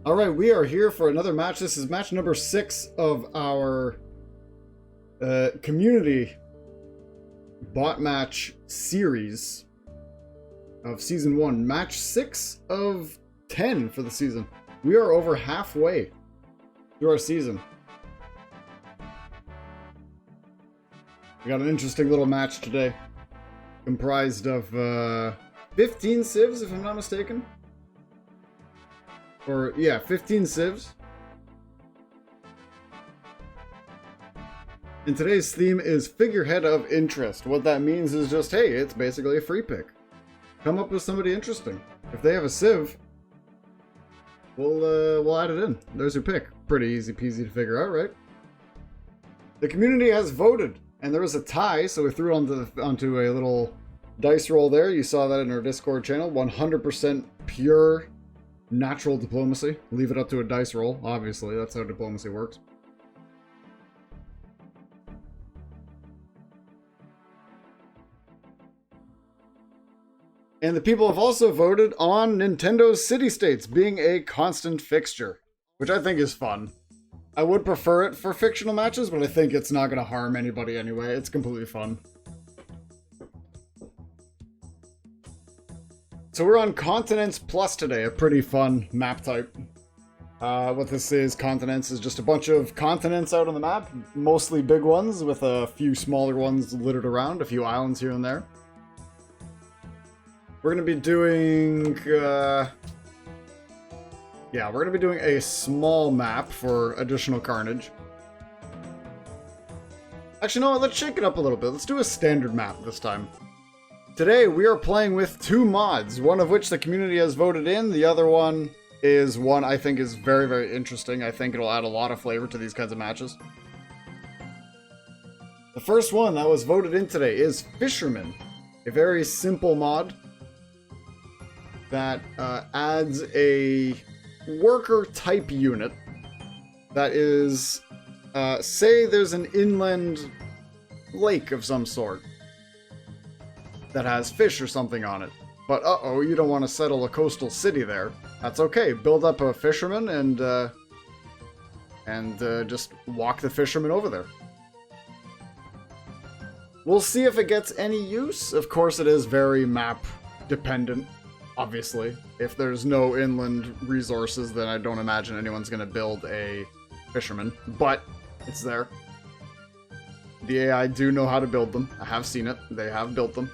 Alright, we are here for another match. This is match number 6 of our community bot match series of season 1. Match 6 of 10 for the season. We are over halfway through our season. We got an interesting little match today, comprised of 15 civs, if I'm not mistaken. Or, yeah, 15 civs. And today's theme is Figurehead of Interest. What that means is just, hey, it's basically a free pick. Come up with somebody interesting. If they have a civ, we'll add it in. There's your pick. Pretty easy peasy to figure out, right? The community has voted, and there was a tie, so we threw it onto a little dice roll there. You saw that in our Discord channel. 100% pure natural diplomacy. Leave it up to a dice roll. Obviously, that's how diplomacy works. And the people have also voted on Nintendo's city-states being a constant fixture, which I think is fun. I would prefer it for fictional matches, but I think it's not going to harm anybody anyway. It's completely fun. So we're on Continents Plus today, a pretty fun map type. What this is, Continents, is just a bunch of continents out on the map, mostly big ones, with a few smaller ones littered around, a few islands here and there. We're going to be doing, we're going to be doing a small map for additional carnage. Actually, no, let's shake it up a little bit. Let's do a standard map this time. Today, we are playing with 2 mods, one of which the community has voted in. The other one is one I think is very, very interesting. I think it'll add a lot of flavor to these kinds of matches. The first one that was voted in today is Fisherman, a very simple mod that adds a worker type unit that is, say there's an inland lake of some sort that has fish or something on it. But uh-oh, you don't want to settle a coastal city there. That's okay. Build up a fisherman and just walk the fisherman over there. We'll see if it gets any use. Of course, it is very map dependent, obviously. If there's no inland resources, then I don't imagine anyone's going to build a fisherman. But it's there. The AI do know how to build them. I have seen it. They have built them.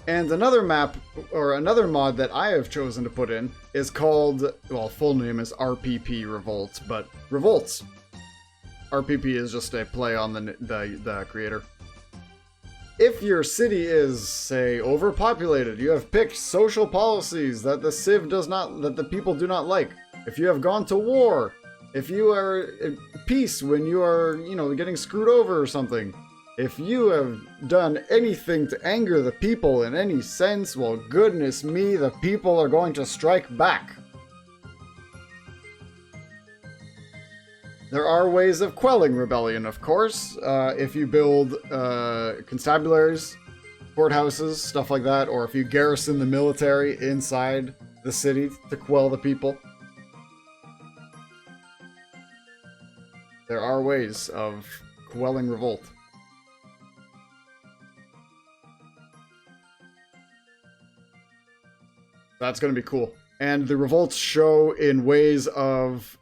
And another map, or another mod that I have chosen to put in is called, well, full name is RPP Revolts, but Revolts. RPP is just a play on the creator. If your city is, say, overpopulated, you have picked social policies that the civ does not, that the people do not like. If you have gone to war, if you are at peace when you are, getting screwed over or something. If you have done anything to anger the people in any sense, well, goodness me, the people are going to strike back. There are ways of quelling rebellion, of course. If you build constabularies, courthouses, stuff like that, or if you garrison the military inside the city to quell the people. There are ways of quelling revolt. That's going to be cool. And the revolts show in ways of...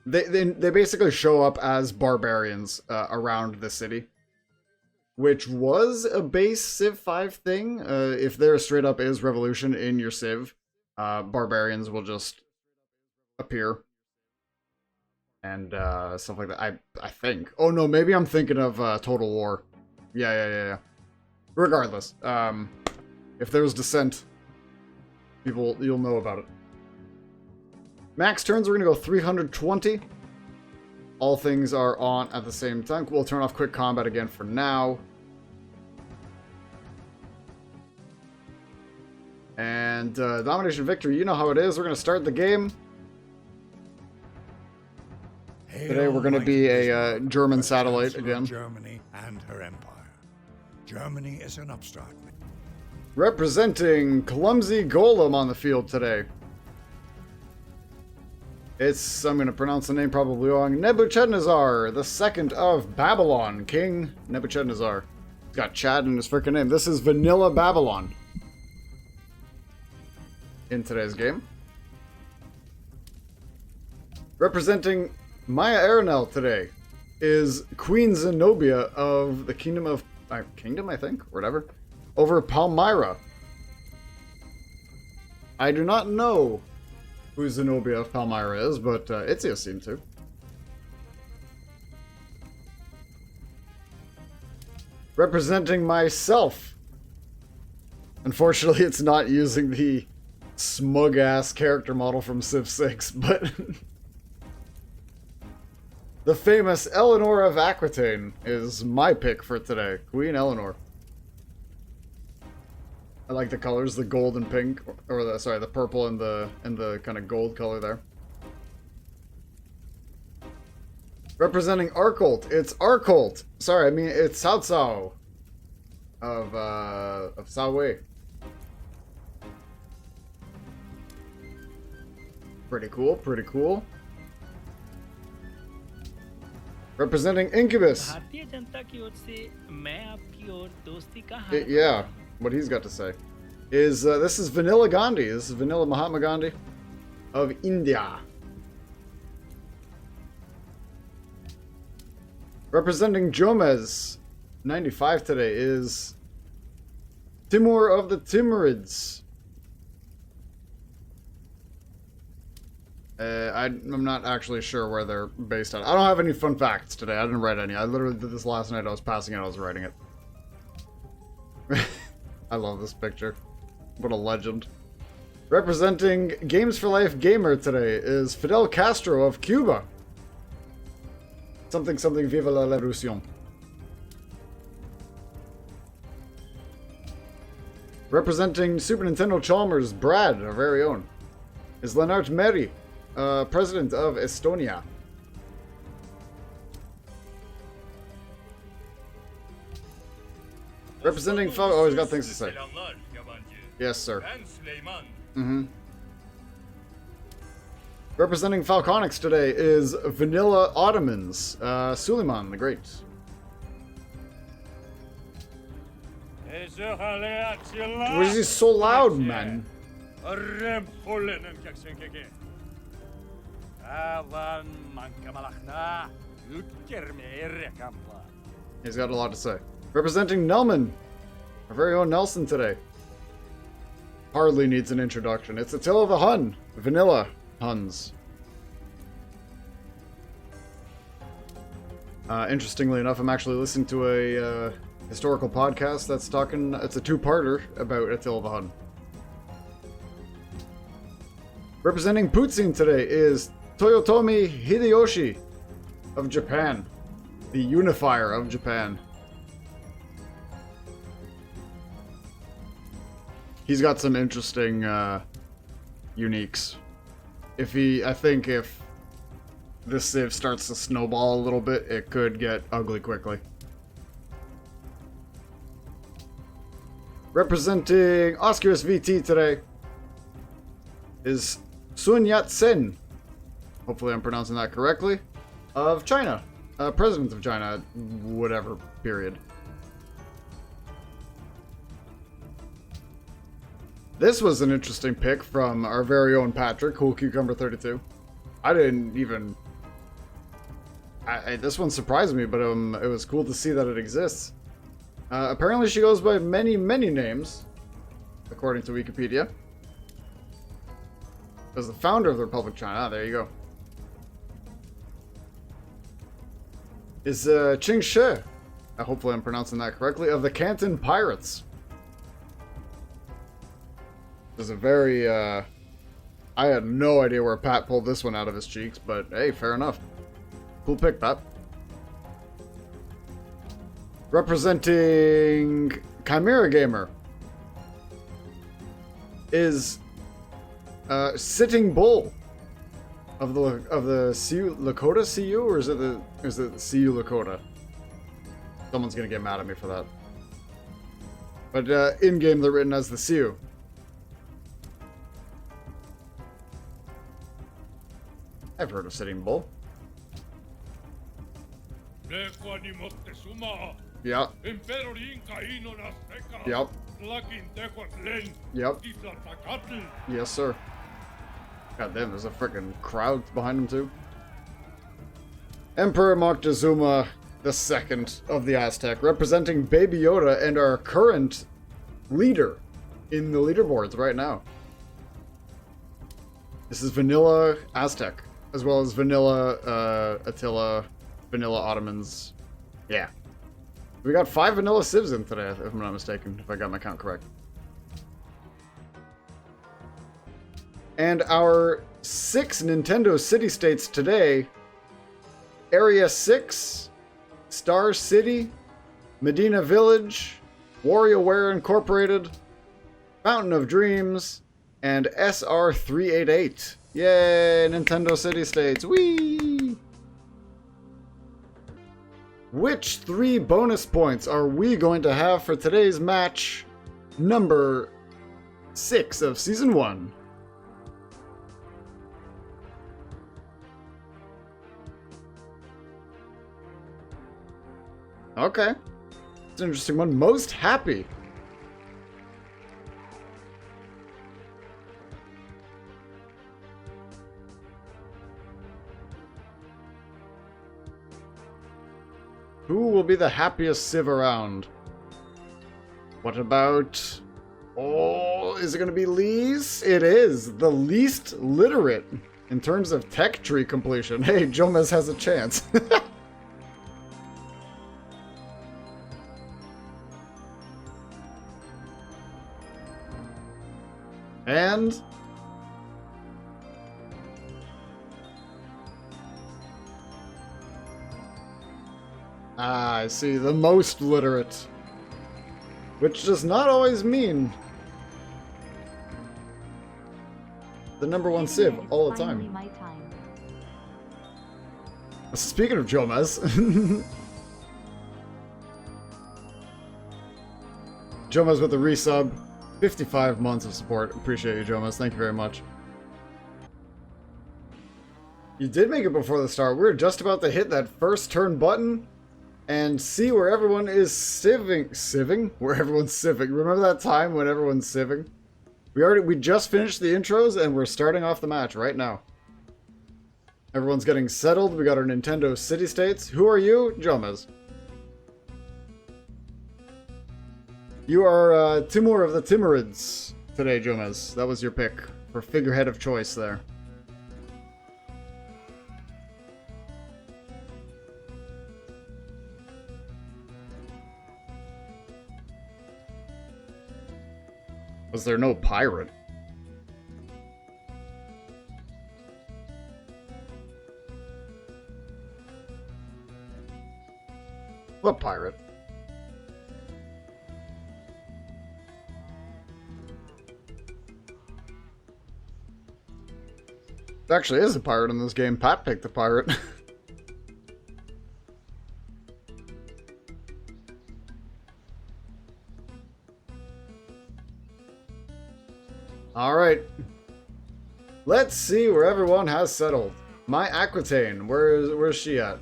They basically show up as barbarians around the city. Which was a base Civ 5 thing. If there straight up is revolution in your Civ, barbarians will just appear. And stuff like that. I think. Oh no, maybe I'm thinking of Total War. Yeah. Regardless. If there's dissent... you'll know about it. Max turns, we're going to go 320. All things are on at the same time. We'll turn off quick combat again for now. And domination victory, you know how it is. We're going to start the game. Today we're going to be a German satellite again. Germany and her empire. Germany is an upstart. Representing Clumsy Golem on the field today. I'm going to pronounce the name probably wrong, Nebuchadnezzar, the second of Babylon, King Nebuchadnezzar. He's got Chad in his freaking name. This is Vanilla Babylon in today's game. Representing Maya Arenal today is Queen Zenobia of the Kingdom of... Kingdom, I think? Whatever. Over Palmyra. I do not know who Zenobia of Palmyra is, but Itzia seemed to. Representing myself. Unfortunately, it's not using the smug-ass character model from Civ 6, but... the famous Eleanor of Aquitaine is my pick for today. Queen Eleanor. I like the colors, the gold and pink, or the purple and the kind of gold color there. Representing Arcolt, it's Arcolt. Sorry, I mean it's Cao Cao of Cao Wei. Pretty cool, pretty cool. Representing Incubus. Yeah, what he's got to say is this is Vanilla Gandhi. This is Vanilla Mahatma Gandhi of India. Representing Jomez 95 today is Timur of the Timurids. I'm not actually sure where they're based on. I don't have any fun facts today. I didn't write any. I literally did this last night. I was passing it. I was writing it. I love this picture. What a legend. Representing Games for Life Gamer today is Fidel Castro of Cuba. Something something Viva la Revolution. Representing Super Nintendo Chalmers, Brad, our very own, is Lennart Meri, President of Estonia. Representing Falcon... Oh, he's got things to say. Yes, sir. Mm-hmm. Representing Falconix today is Vanilla Ottomans, Suleiman the Great. Why is he so loud, man? He's got a lot to say. Representing Nelman, our very own Nelson today. Hardly needs an introduction. It's Attila the Hun, Vanilla Huns. Interestingly enough, I'm actually listening to a historical podcast that's talking... It's a two-parter about Attila the Hun. Representing Putin today is Toyotomi Hideyoshi of Japan, the unifier of Japan. He's got some interesting uniques. I think if this Civ starts to snowball a little bit, it could get ugly quickly. Representing Oscarus VT today is Sun Yat-sen, hopefully I'm pronouncing that correctly, of China. President of China, whatever, period. This was an interesting pick from our very own Patrick, Cool Cucumber 32. I didn't even... this one surprised me, but it was cool to see that it exists. Apparently she goes by many, many names, according to Wikipedia. As the founder of the Republic of China. Ah, there you go. Is Qing Shi, hopefully I'm pronouncing that correctly, of the Canton Pirates. There's a very, I had no idea where Pat pulled this one out of his cheeks, but hey, fair enough. Cool pick, Pat. Representing Chimera Gamer is Sitting Bull of the CU Lakota CU, or is it the CU Lakota? Someone's gonna get mad at me for that. But in game they're written as the CU. I've heard of Sitting Bull. Yeah. Yep. Yep. Yes, sir. God damn, there's a freaking crowd behind him, too. Emperor Moctezuma II of the Aztec, representing Baby Yoda and our current leader in the leaderboards right now. This is Vanilla Aztec, as well as Vanilla Attila, Vanilla Ottomans. Yeah. We got 5 Vanilla Civs in today, if I'm not mistaken, if I got my count correct. And our 6 Nintendo city-states today: Area 6, Star City, Medina Village, WarioWare Incorporated, Fountain of Dreams, and SR388. Yay, Nintendo city-states. Whee! Which 3 bonus points are we going to have for today's match number 6 of Season 1? Okay. It's an interesting one. Most happy. Who will be the happiest Civ around? What about... Oh, is it going to be Lee's? It is. The least literate in terms of tech tree completion. Hey, Jomez has a chance. And... Ah, I see. The most literate. Which does not always mean the #1 Civ all the time. Speaking of Jomez. Jomez with the resub. 55 months of support. Appreciate you, Jomez. Thank you very much. You did make it before the start. We were just about to hit that first turn button and see where everyone is civving. Civving? Where everyone's civving. Remember that time when everyone's civving? We just finished the intros and we're starting off the match right now. Everyone's getting settled. We got our Nintendo City States. Who are you? Jomez. You are Timur of the Timurids today, Jomez. That was your pick for Figurehead of Choice there. Was there no pirate? What pirate? There actually is a pirate in this game. Pat picked the pirate. Alright. Let's see where everyone has settled. My Aquitaine, where's she at?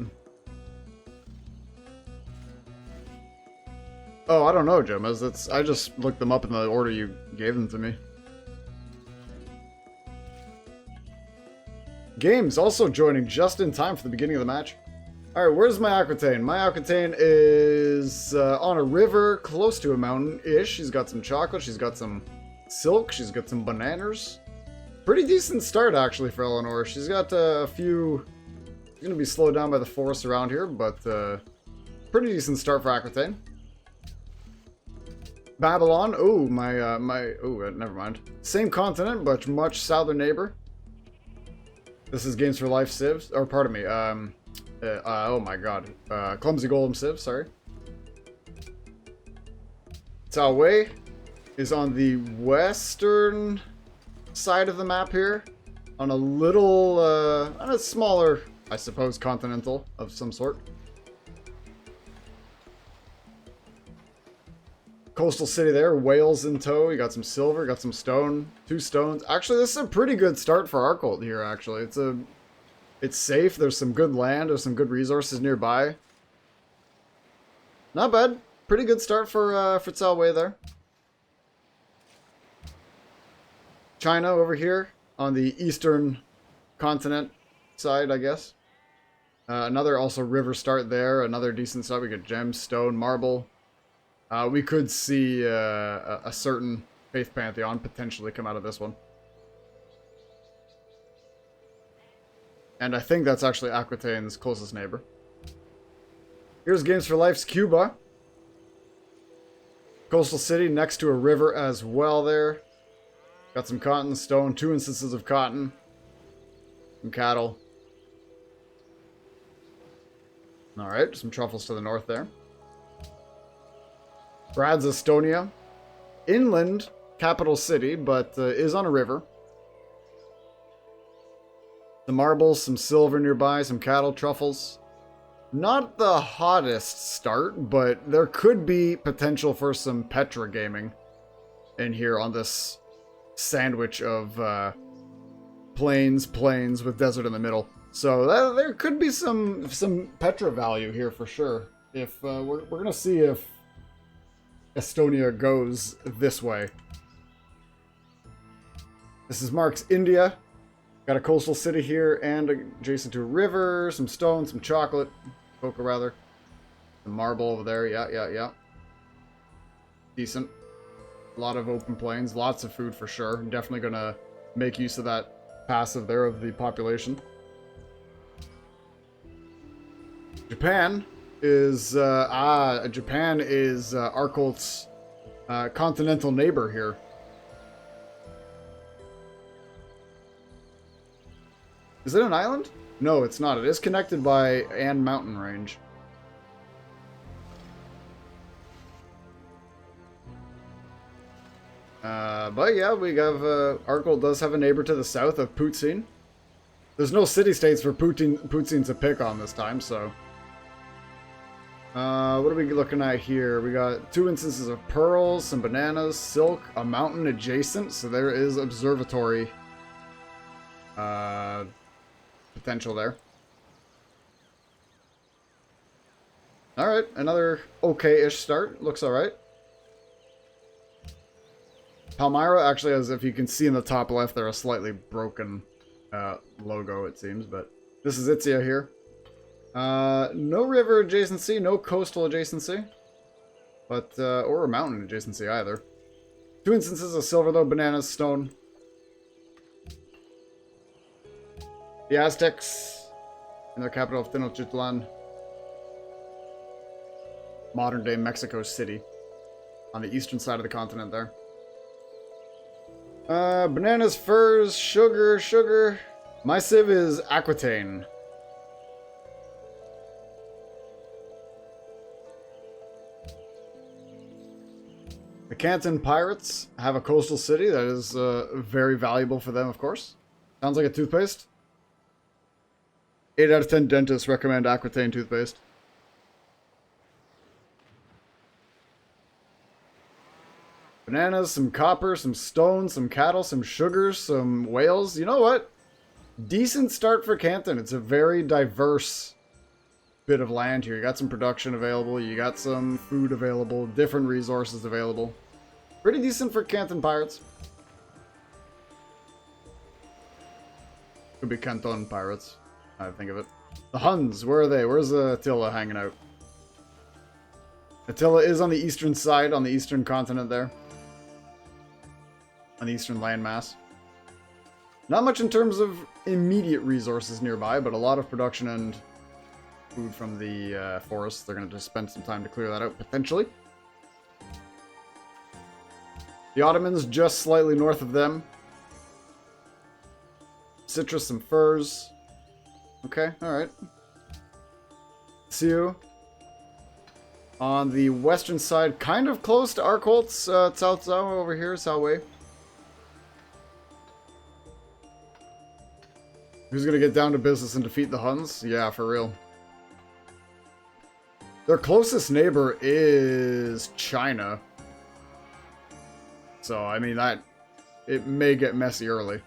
Oh, I don't know, Jomez. I just looked them up in the order you gave them to me. Games also joining just in time for the beginning of the match. Alright, where's my Aquitaine? My Aquitaine is on a river close to a mountain-ish. She's got some chocolate, she's got some silk, she's got some bananas. Pretty decent start, actually, for Eleanor. She's got a few... She's going to be slowed down by the forest around here, but pretty decent start for Aquitaine. Babylon. Oh, never mind. Same continent, but much southern neighbor. This is Games for Life Civ, or pardon me, oh my god, Clumsy Golem Civ, sorry. Cao Wei is on the western side of the map here, on a little, on a smaller, I suppose, continental of some sort. Coastal city there, whales in tow. You got some silver, got some stone, 2 stones. Actually, this is a pretty good start for our cult here, actually. It's a It's safe. There's some good land. There's some good resources nearby. Not bad. Pretty good start for Wei there. China over here on the eastern continent side, I guess. Another also river start there. Another decent start. We got gemstone, marble. We could see a certain faith pantheon potentially come out of this one. And I think that's actually Aquitaine's closest neighbor. Here's Games for Life's Cuba. Coastal city next to a river as well there. Got some cotton, stone, 2 instances of cotton. Some cattle. Alright, some truffles to the north there. Brad's Estonia. Inland capital city, but is on a river. Some marbles, some silver nearby, some cattle, truffles. Not the hottest start, but there could be potential for some Petra gaming in here on this sandwich of plains with desert in the middle. So there could be some Petra value here for sure. If we're gonna see if Estonia goes this way. This is Mark's India. Got a coastal city here and adjacent to a river, some stone, some chocolate, cocoa rather. Some marble over there, yeah. Decent. A lot of open plains, lots of food for sure. Definitely gonna make use of that passive there of the population. Japan is Arkolt's continental neighbor here. Is it an island? No, it's not. It is connected by Anne Mountain Range. But yeah, we have Arkolt does have a neighbor to the south of Putin. There's no city-states for Putin to pick on this time, so. What are we looking at here? We got 2 instances of pearls, some bananas, silk, a mountain adjacent, so there is observatory potential there. Alright, another okay-ish start. Looks alright. Palmyra actually has, if you can see in the top left, there a slightly broken logo, it seems, but this is Itzia here. No river adjacency, no coastal adjacency, but or a mountain adjacency either. 2 instances of silver though, bananas, stone. The Aztecs in their capital of Tenochtitlan, modern day Mexico City, on the eastern side of the continent there. Bananas, furs, sugar. My civ is Aquitaine. The Canton Pirates have a coastal city that is very valuable for them, of course. Sounds like a toothpaste. 8 out of 10 dentists recommend Aquitaine toothpaste. Bananas, some copper, some stone, some cattle, some sugars, some whales. You know what? Decent start for Canton. It's a very diverse bit of land here. You got some production available. You got some food available. Different resources available. Pretty decent for Canton Pirates. Could be Canton Pirates. I think of it. The Huns, where are they? Where's Attila hanging out? Attila is on the eastern side, on the eastern continent there. On the eastern landmass. Not much in terms of immediate resources nearby, but a lot of production and food from the forest. They're going to just spend some time to clear that out, potentially. The Ottomans just slightly north of them. Citrus, some furs. Okay, alright. Sioux. On the western side, kind of close to Arkolt's Cao Cao over here, Cao Wei. Who's gonna get down to business and defeat the Huns? Yeah, for real. Their closest neighbor is China. So, I mean, it may get messy early.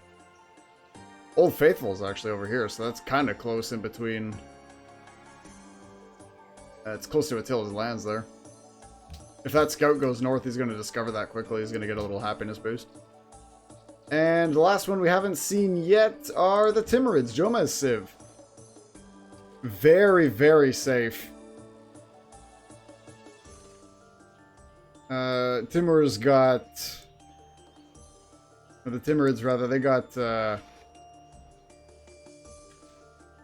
Old Faithful is actually over here, so that's kind of close in between. It's close to Attila's lands there. If that scout goes north, he's going to discover that quickly. He's going to get a little happiness boost. And the last one we haven't seen yet are the Timurids, Jomez Civ. Very, very safe. Timur's got... The Timurids, rather, they got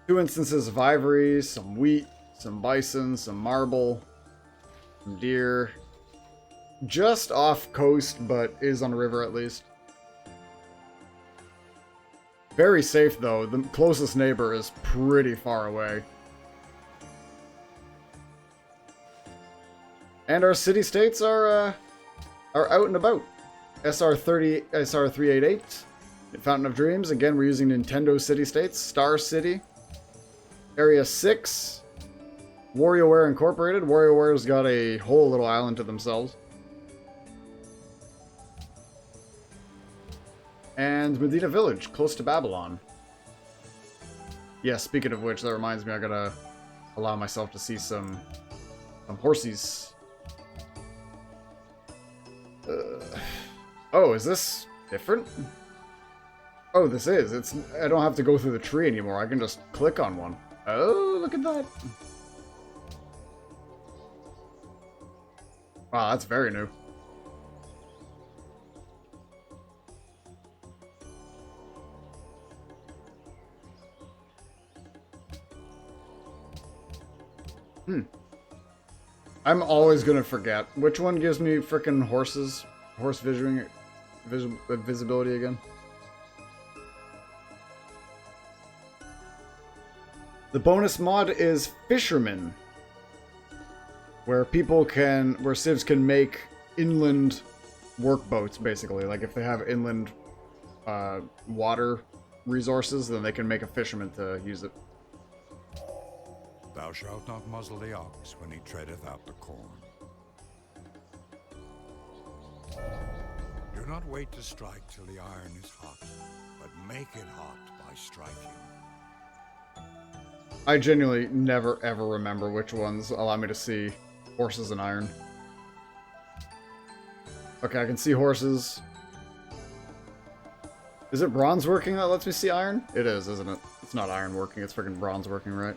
2 instances of ivory, some wheat, some bison, some marble, some deer. Just off coast, but is on a river at least. Very safe, though. The closest neighbor is pretty far away. And our city-states are out and about. SR388, Fountain of Dreams. Again, we're using Nintendo city-states. Star City. Area 6. WarioWare Incorporated. WarioWare's got a whole little island to themselves. And Medina Village, close to Babylon. Yeah, speaking of which, that reminds me, I gotta allow myself to see some horsies. Oh, is this different? Oh, this is. It's. I don't have to go through the tree anymore. I can just click on one. Oh, look at that. Wow, that's very new. I'm always gonna forget. Which one gives me frickin' horse visibility again? The bonus mod is Fisherman, where civs can make inland workboats, basically. Like if they have inland water resources, then they can make a fisherman to use it. Thou shalt not muzzle the ox when he treadeth out the corn. Do not wait to strike till the iron is hot, but make it hot by striking. I genuinely never ever remember which ones allow me to see horses and iron. Okay, I can see horses. Is it bronze working that lets me see iron? It is, isn't it? It's not iron working, it's freaking bronze working, right?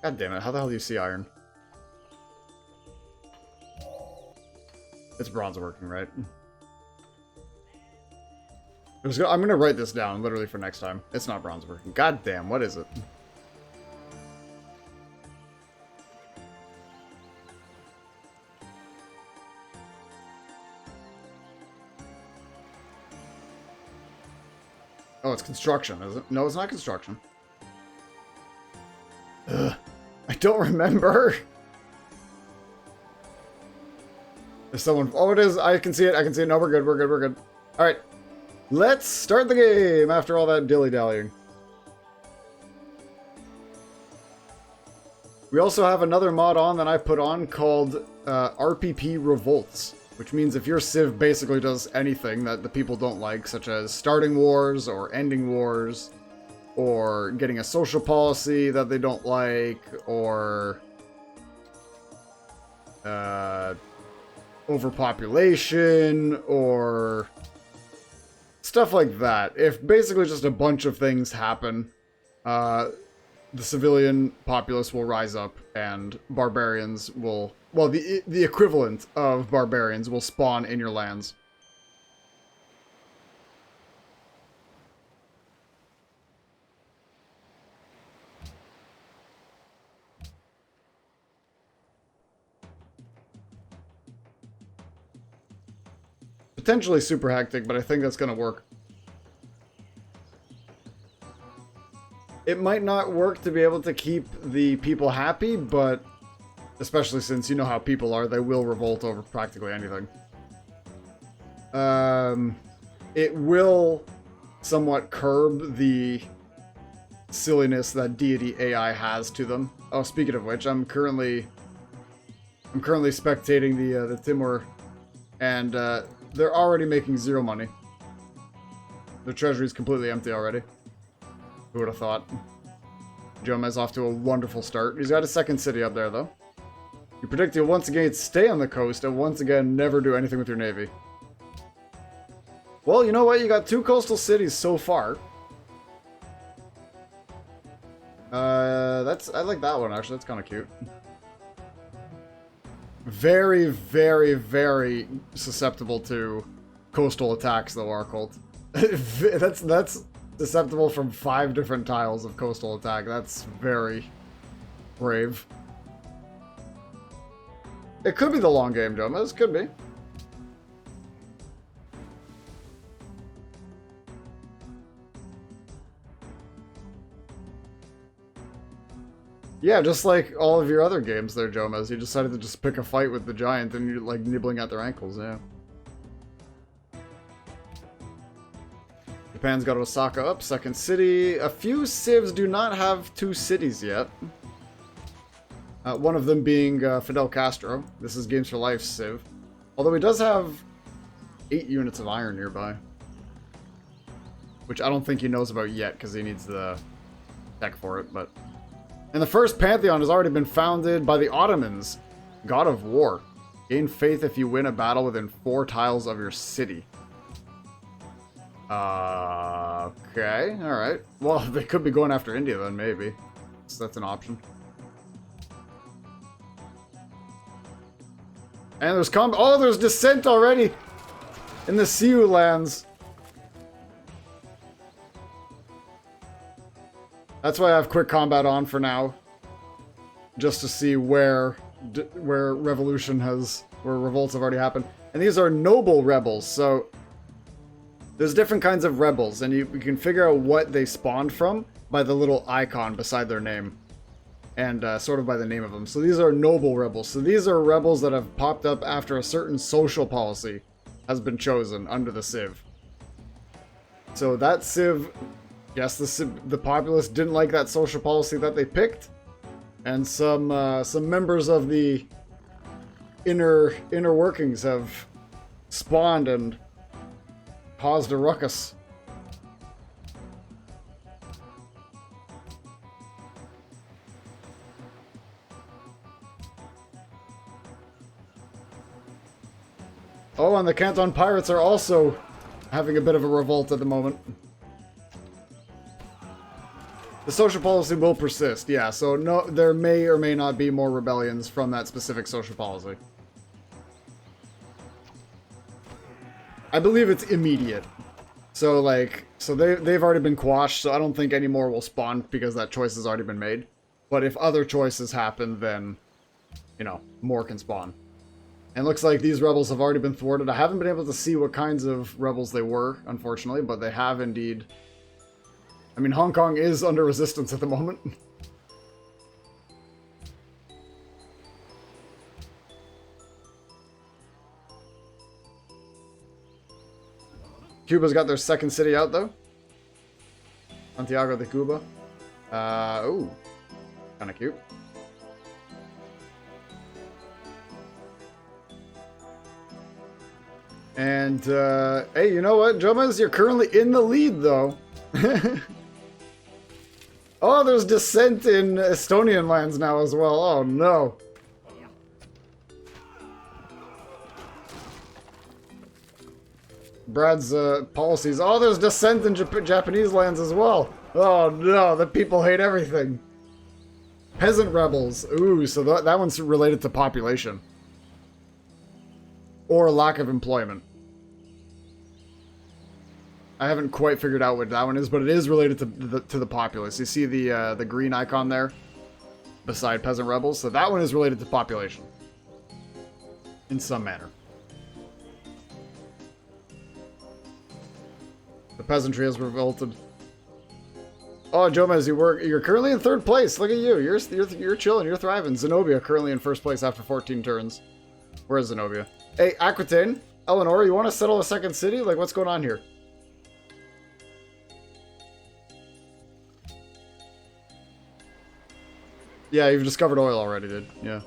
God damn it, how the hell do you see iron? It's bronze working, right? I'm gonna write this down, literally, for next time. It's not bronze working. God damn, what is it? Oh, it's construction, is it? No, it's not construction. Ugh, I don't remember. There's someone. Oh, it is. I can see it. I can see it. No, we're good. We're good. We're good. All right. Let's start the game after all that dilly-dallying. We also have another mod on that I put on called RPP Revolts, which means if your civ basically does anything that the people don't like, such as starting wars or ending wars, or getting a social policy that they don't like, or overpopulation, or stuff like that. If basically just a bunch of things happen, the civilian populace will rise up and barbarians will, well, the equivalent of barbarians will spawn in your lands. Potentially super hectic, but I think that's going to work. It might not work to be able to keep the people happy, but especially since you know how people are, they will revolt over practically anything. It will somewhat curb the silliness that deity AI has to them. Oh, speaking of which, I'm currently spectating the Timur, and they're already making zero money. The treasury's completely empty already. Who would have thought? Jomez off to a wonderful start. He's got a second city up there, though. You predict you'll once again stay on the coast and once again never do anything with your navy. Well, you know what? You got 2 coastal cities so far. I like that one, actually. That's kind of cute. Very, very, very susceptible to coastal attacks, though, our cult. that's susceptible from 5 different tiles of coastal attack. That's very brave. It could be the long game, Jomez. Could be. Yeah, just like all of your other games there, Jomez. You decided to just pick a fight with the giant and you're like nibbling at their ankles, yeah. Japan's got Osaka up, second city. A few civs do not have 2 cities yet. One of them being Fidel Castro. This is Games for Life civ. Although he does have 8 units of iron nearby. Which I don't think he knows about yet because he needs the tech for it, but... And the first pantheon has already been founded by the Ottomans, God of War. Gain faith if you win a battle within 4 tiles of your city. Okay, alright. Well, they could be going after India then, maybe. So that's an option. And there's there's dissent already! In the Siu lands. That's why I have quick combat on for now. Just to see where revolts have already happened. And these are noble rebels, so... There's different kinds of rebels, and you can figure out what they spawned from by the little icon beside their name. And sort of by the name of them. So these are noble rebels. So these are rebels that have popped up after a certain social policy has been chosen under the Civ. So that Civ... Yes, the populace didn't like that social policy that they picked, and some members of the inner workings have spawned and caused a ruckus. Oh, and the Canton Pirates are also having a bit of a revolt at the moment. The social policy will persist, yeah, so no, there may or may not be more rebellions from that specific social policy. I believe it's immediate. So, they've already been quashed, so I don't think any more will spawn because that choice has already been made. But if other choices happen, then, you know, more can spawn. And it looks like these rebels have already been thwarted. I haven't been able to see what kinds of rebels they were, unfortunately, but they have indeed... I mean, Hong Kong is under resistance at the moment. Cuba's got their second city out, though. Santiago de Cuba. Ooh. Kinda cute. And, hey, you know what, Jomez? You're currently in the lead, though. Oh, there's dissent in Estonian lands now as well. Oh, no. Brad's policies. Oh, there's dissent in Japanese lands as well. Oh, no. The people hate everything. Peasant rebels. Ooh, so that one's related to population. Or lack of employment. I haven't quite figured out what that one is, but it is related to the populace. You see the green icon there beside peasant rebels? So that one is related to population. In some manner. The peasantry has revolted. Oh, Jomez, you're currently in 3rd place. Look at you. You're chilling. You're thriving. Zenobia currently in 1st place after 14 turns. Where is Zenobia? Hey, Aquitaine, Eleanor, you want to settle a second city? Like, what's going on here? Yeah, you've discovered oil already, dude. Yeah.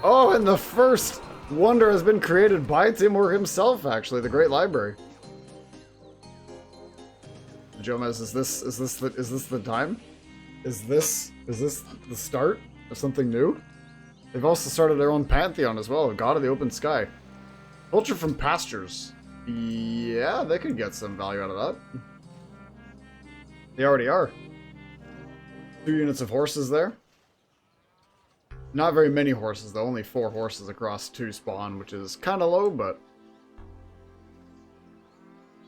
Oh, and the first wonder has been created by Timur himself, actually, the Great Library. Jomez, is this the time? Is this the start of something new? They've also started their own pantheon as well, God of the Open Sky. Culture from pastures. Yeah, they could get some value out of that. They already are. 2 units of horses there. Not very many horses though, only 4 horses across 2 spawn, which is kind of low, but...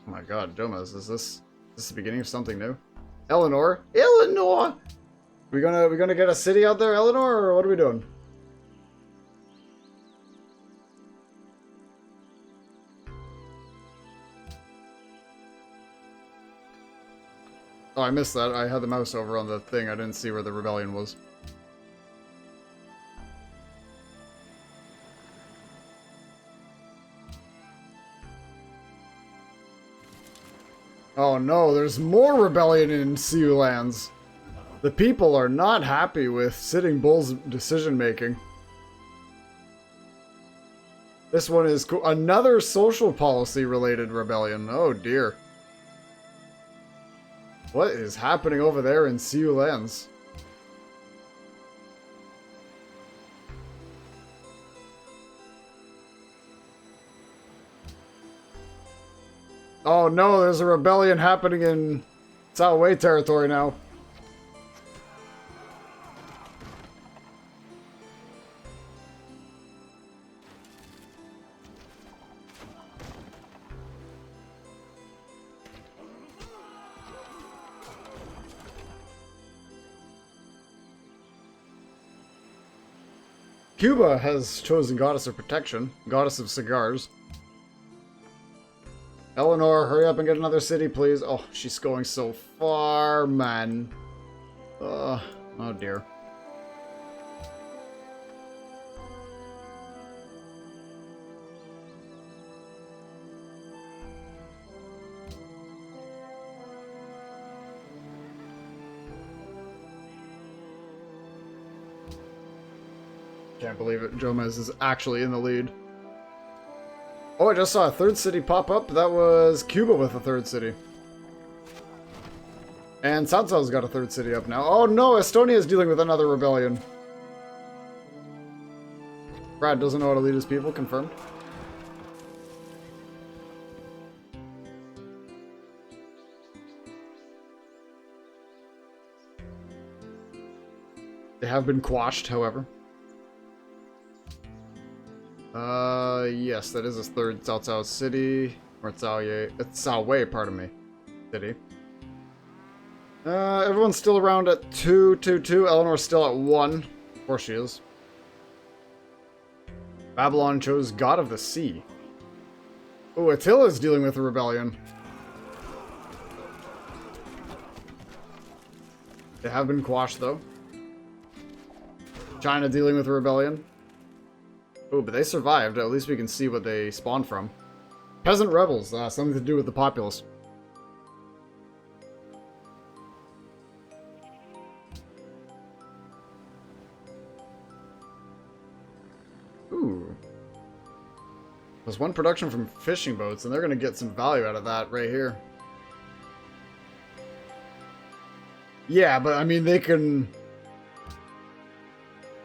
Oh my god, Jomez, is this the beginning of something new? Eleanor? Eleanor! We gonna get a city out there, Eleanor, or what are we doing? Oh, I missed that. I had the mouse over on the thing. I didn't see where the rebellion was. Oh no, there's more rebellion in Siu lands. The people are not happy with Sitting Bull's decision making. This one is another social policy related rebellion. Oh dear. What is happening over there in Siu lands? Oh no, there's a rebellion happening in Cao Wei territory now. Cuba has chosen Goddess of Protection, Goddess of Cigars. Eleanor, hurry up and get another city, please. Oh, she's going so far, man. Oh dear. Can't believe it. Jomez is actually in the lead. Oh, I just saw a 3rd city pop up. That was Cuba with a 3rd city. And Cao Cao's got a 3rd city up now. Oh no, Estonia is dealing with another rebellion. Brad doesn't know how to lead his people, confirmed. They have been quashed, however. Yes, that is his 3rd Cao Cao city. Or Cao Wei, pardon me. City. Everyone's still around at 2, 2, 2. Eleanor's still at 1. Of course she is. Babylon chose God of the Sea. Oh, Attila's dealing with a rebellion. They have been quashed, though. China dealing with a rebellion. Oh, but they survived. At least we can see what they spawned from. Peasant rebels. Something to do with the populace. Ooh. There's 1 production from fishing boats, and they're going to get some value out of that right here. Yeah, but I mean, they can,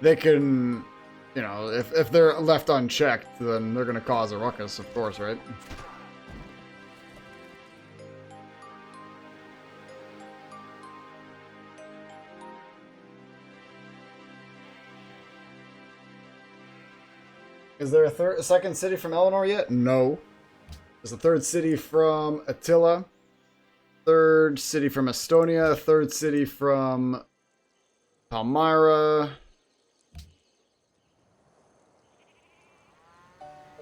you know, if they're left unchecked, then they're going to cause a ruckus, of course, right? Is there a 2nd city from Eleanor yet? No. There's a 3rd city from Attila. 3rd city from Estonia. 3rd city from Palmyra.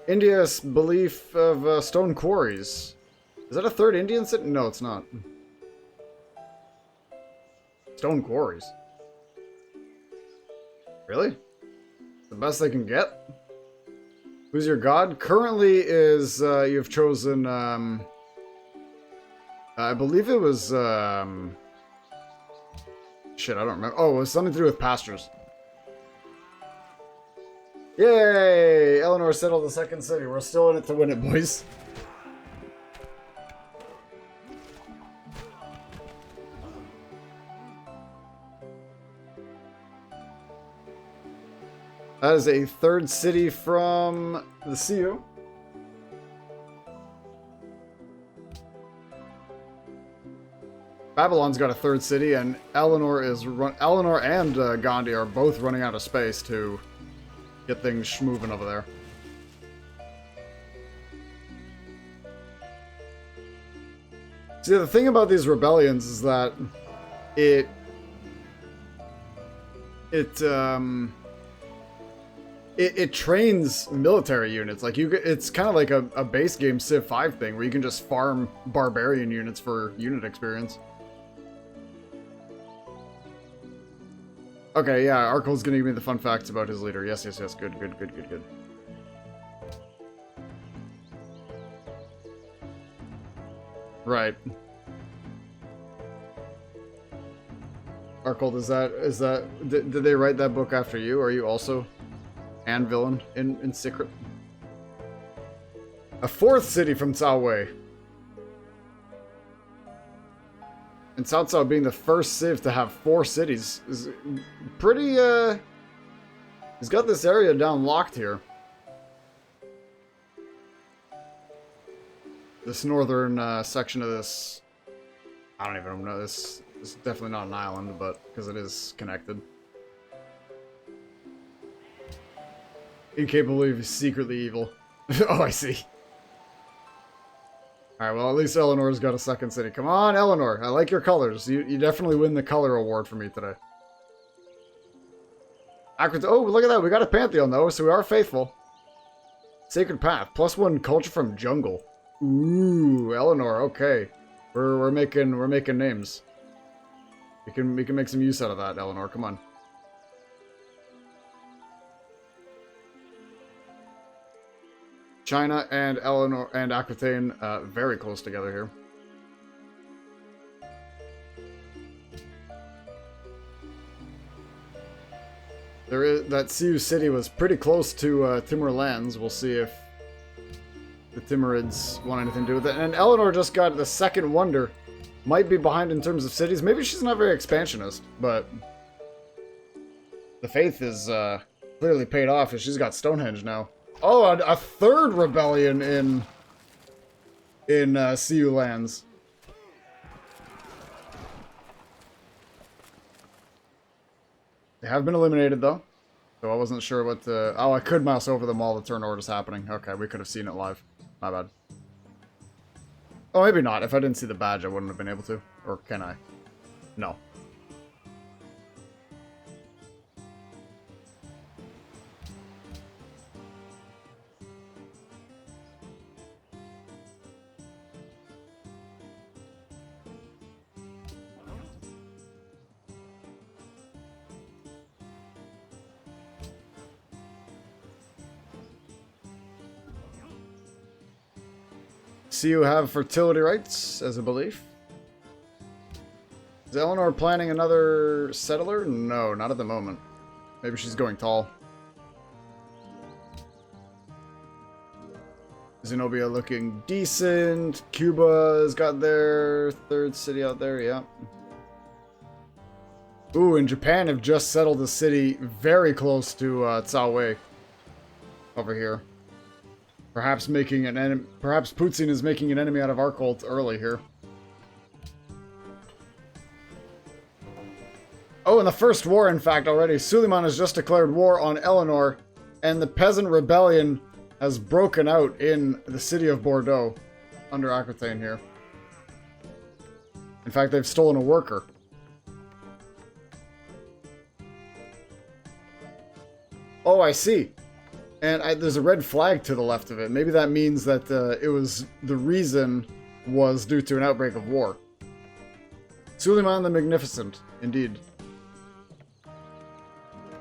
India's belief of stone quarries. Is that a 3rd Indian city? No, it's not. Stone quarries. Really? The best they can get? Who's your god? Currently is, you've chosen, I believe it was, shit, I don't remember. Oh, it was something to do with pastures. Yay! Eleanor settled the second city. We're still in it to win it, boys. That is a third city from the CU. Babylon's got a third city, and Eleanor and Gandhi are both running out of space to get things moving over there. See, the thing about these rebellions is that it trains military units. Like it's kind of like a base game Civ 5 thing where you can just farm barbarian units for unit experience. Okay, yeah, Arkel's gonna give me the fun facts about his leader. Yes, yes, yes. Good, good, good, good, good. Right. Arkel, did they write that book after you? Are you also and villain in secret? A fourth city from Cao Wei. And Cao Cao being the first civ to have 4 cities is pretty, he's got this area down locked here. This northern section of this, I don't even know, this is definitely not an island, but because it is connected. Incapable of secretly evil. Oh, I see. Alright, well, at least Eleanor's got a second city. Come on, Eleanor. I like your colors. You definitely win the color award for me today. Oh, look at that. We got a Pantheon, though, so we are faithful. Sacred Path. +1 culture from jungle. Ooh, Eleanor. Okay. We're making names. We can make some use out of that, Eleanor. Come on. China and Eleanor and Aquitaine very close together here. That Siu city was pretty close to Timur lands. We'll see if the Timurids want anything to do with it. And Eleanor just got the second wonder. Might be behind in terms of cities. Maybe she's not very expansionist, but the faith is clearly paid off as she's got Stonehenge now. Oh, a third rebellion in CU lands. They have been eliminated, though. So I wasn't sure what the... Oh, I could mouse over them while the turn order is happening. Okay, we could have seen it live. My bad. Oh, maybe not. If I didn't see the badge, I wouldn't have been able to. Or can I? No. See you have fertility rights as a belief. Is Eleanor planning another settler? No, not at the moment. Maybe she's going tall. Zenobia looking decent. Cuba's got their third city out there, yeah. Ooh, and Japan have just settled a city very close to Cao Wei. Over here. Perhaps making an enemy. Perhaps Putin is making an enemy out of our cult early here. Oh, and the first war, in fact, already. Suleiman has just declared war on Eleanor, and the peasant rebellion has broken out in the city of Bordeaux under Aquitaine here. In fact, they've stolen a worker. Oh, I see. And there's a red flag to the left of it. Maybe that means that the reason was due to an outbreak of war. Suleiman the Magnificent, indeed.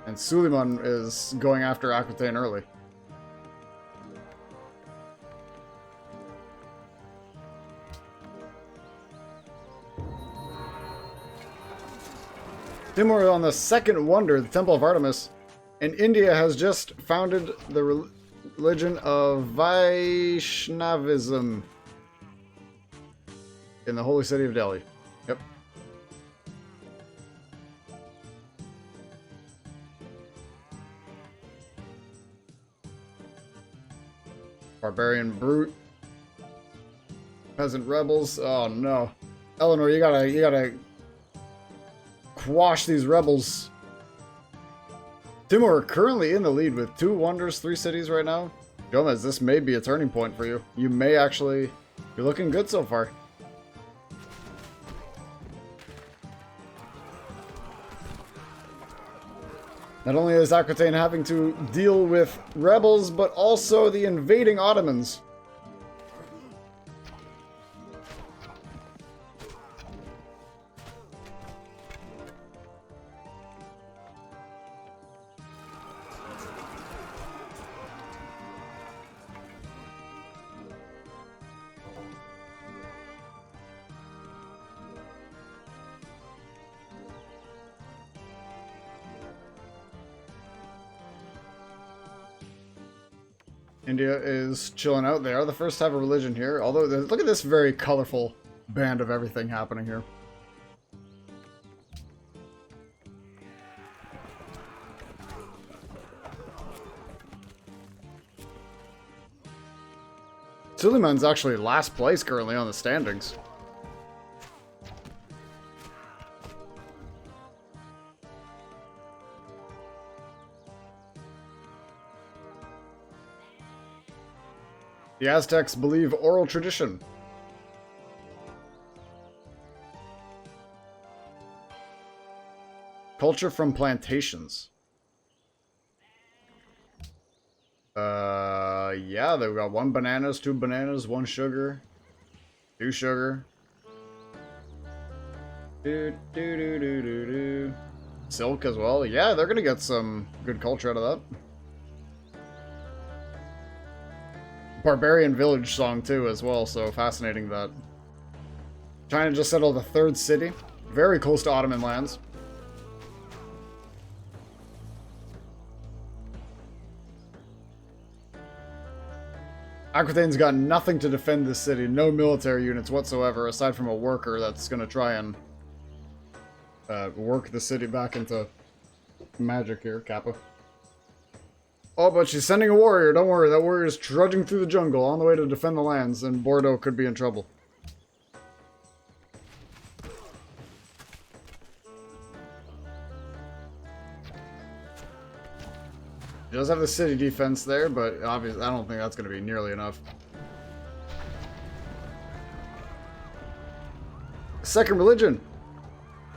And Suleiman is going after Aquitaine early. Timur on the second wonder, the Temple of Artemis. And India has just founded the religion of Vaishnavism in the holy city of Delhi. Yep. Barbarian brute. Peasant rebels. Oh no. Eleanor, you gotta quash these rebels. Timur currently in the lead with 2 wonders, 3 cities right now. Gomez, this may be a turning point for you. You may actually be looking good so far. Not only is Aquitaine having to deal with rebels, but also the invading Ottomans. India is chilling out. They are the first to have a religion here. Although, look at this very colorful band of everything happening here. Suleiman's actually last place currently on the standings. The Aztecs believe oral tradition. Culture from plantations. Yeah, they've got 1 bananas, 2 bananas, 1 sugar, 2 sugar. Silk as well. Yeah, they're gonna get some good culture out of that. Barbarian village song too as well, so fascinating that. China just settled the 3rd city, very close to Ottoman lands. Aquitaine's got nothing to defend this city, no military units whatsoever, aside from a worker that's going to try and work the city back into magic here, Kappa. Oh, but she's sending a warrior, don't worry, that warrior is trudging through the jungle on the way to defend the lands, and Bordeaux could be in trouble. He does have the city defense there, but obviously I don't think that's going to be nearly enough. Second religion.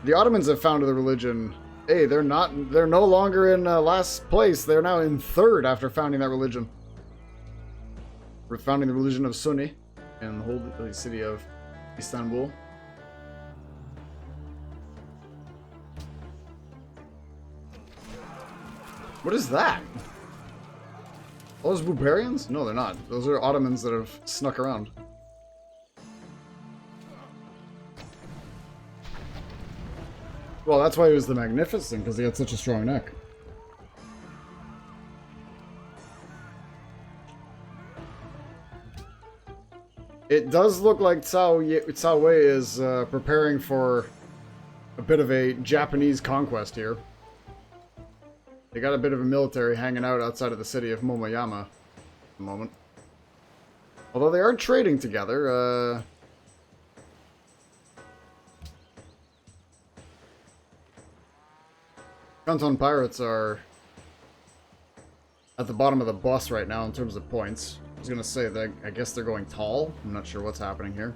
The Ottomans have founded the religion. Hey, they're no longer in last place. They're now in 3rd after founding that religion. We're founding the religion of Sunni in the holy city of Istanbul. What is that? Are those Bulgarians? No, they're not. Those are Ottomans that have snuck around. Well, that's why he was the Magnificent, because he had such a strong neck. It does look like Cao Wei is preparing for a bit of a Japanese conquest here. They got a bit of a military hanging out outside of the city of Momoyama at the moment. Although they are trading together, Canton Pirates are at the bottom of the bus right now in terms of points. I was gonna say that I guess they're going tall. I'm not sure what's happening here.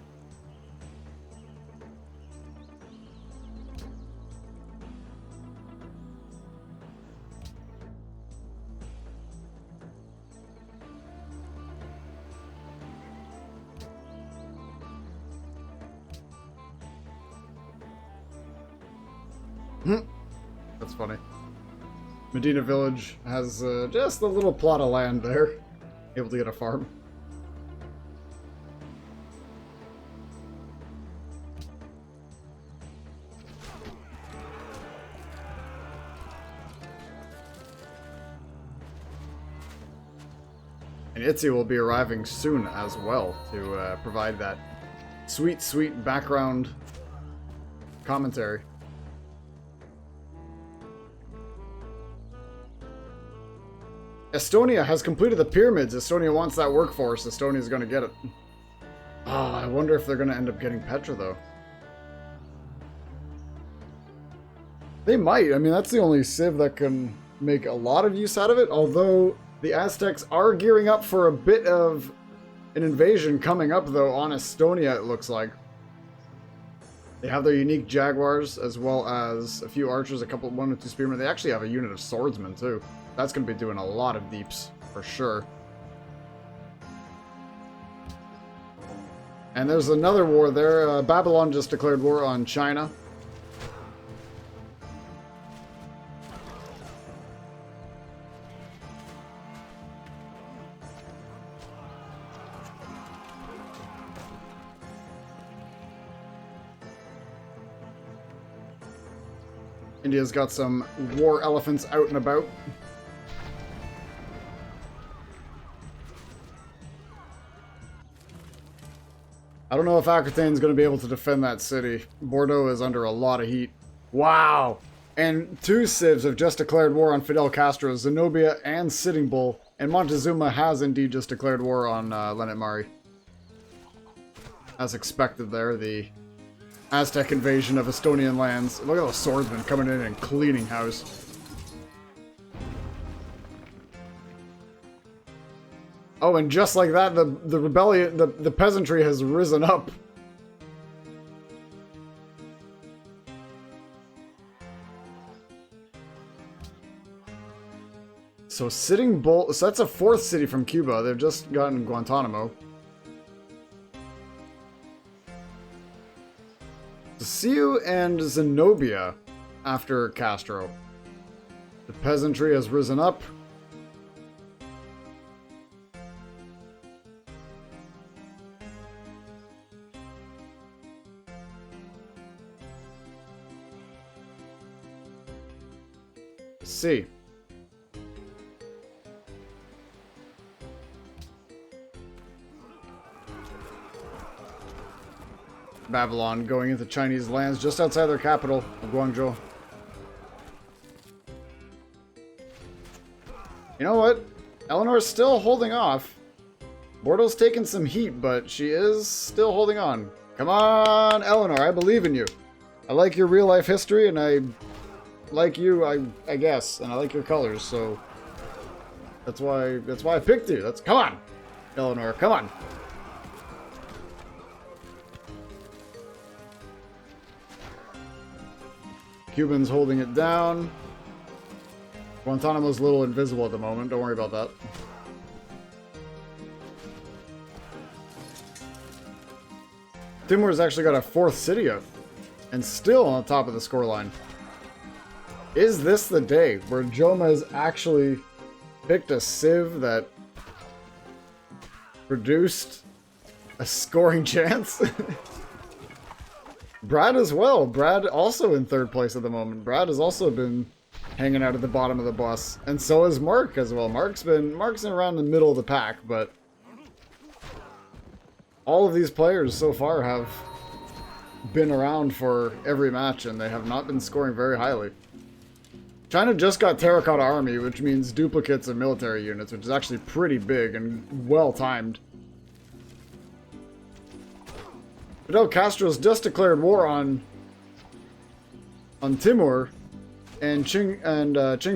That's funny. Medina Village has just a little plot of land there. Able to get a farm. And Itzy will be arriving soon as well to provide that sweet, sweet background commentary. Estonia has completed the pyramids. Estonia wants that workforce. Estonia's going to get it. Oh, I wonder if they're going to end up getting Petra, though. They might. I mean, that's the only civ that can make a lot of use out of it, although the Aztecs are gearing up for a bit of an invasion coming up, though, on Estonia, it looks like. They have their unique Jaguars, as well as a few archers, one or two spearmen. They actually have a unit of swordsmen, too. That's going to be doing a lot of deeps, for sure. And there's another war there. Babylon just declared war on China. India's got some war elephants out and about. I don't know if Aquitaine's going to be able to defend that city. Bordeaux is under a lot of heat. Wow! And two civs have just declared war on Fidel Castro, Zenobia and Sitting Bull. And Montezuma has indeed just declared war on Leonard Mari. As expected there, the Aztec invasion of Estonian lands. Look at those swordsmen coming in and cleaning house. Oh, and just like that, the rebellion, the peasantry has risen up. So Sitting Bull, so that's a fourth city from Cuba. They've just gotten Guantanamo. Siu and Zenobia after Castro. The peasantry has risen up. See. Babylon going into Chinese lands just outside their capital, Guangzhou. You know what? Eleanor's still holding off. Bordeaux's taking some heat, but she is still holding on. Come on, Eleanor, I believe in you. I like your real life history, and I like you, I guess, and I like your colors, so that's why I picked you. Come on, Eleanor, come on. Cubans holding it down. Guantanamo's a little invisible at the moment. Don't worry about that. Timur's actually got a fourth city up and still on top of the scoreline. Is this the day where Joma has actually picked a civ that produced a scoring chance? Brad as well. Brad also in third place at the moment. Brad has also been hanging out at the bottom of the bus. And so has Mark as well. Mark's been around the middle of the pack, but all of these players so far have been around for every match and they have not been scoring very highly. China just got Terracotta Army, which means duplicates of military units, which is actually pretty big and well timed. Fidel Castro's just declared war on Timur, and Ching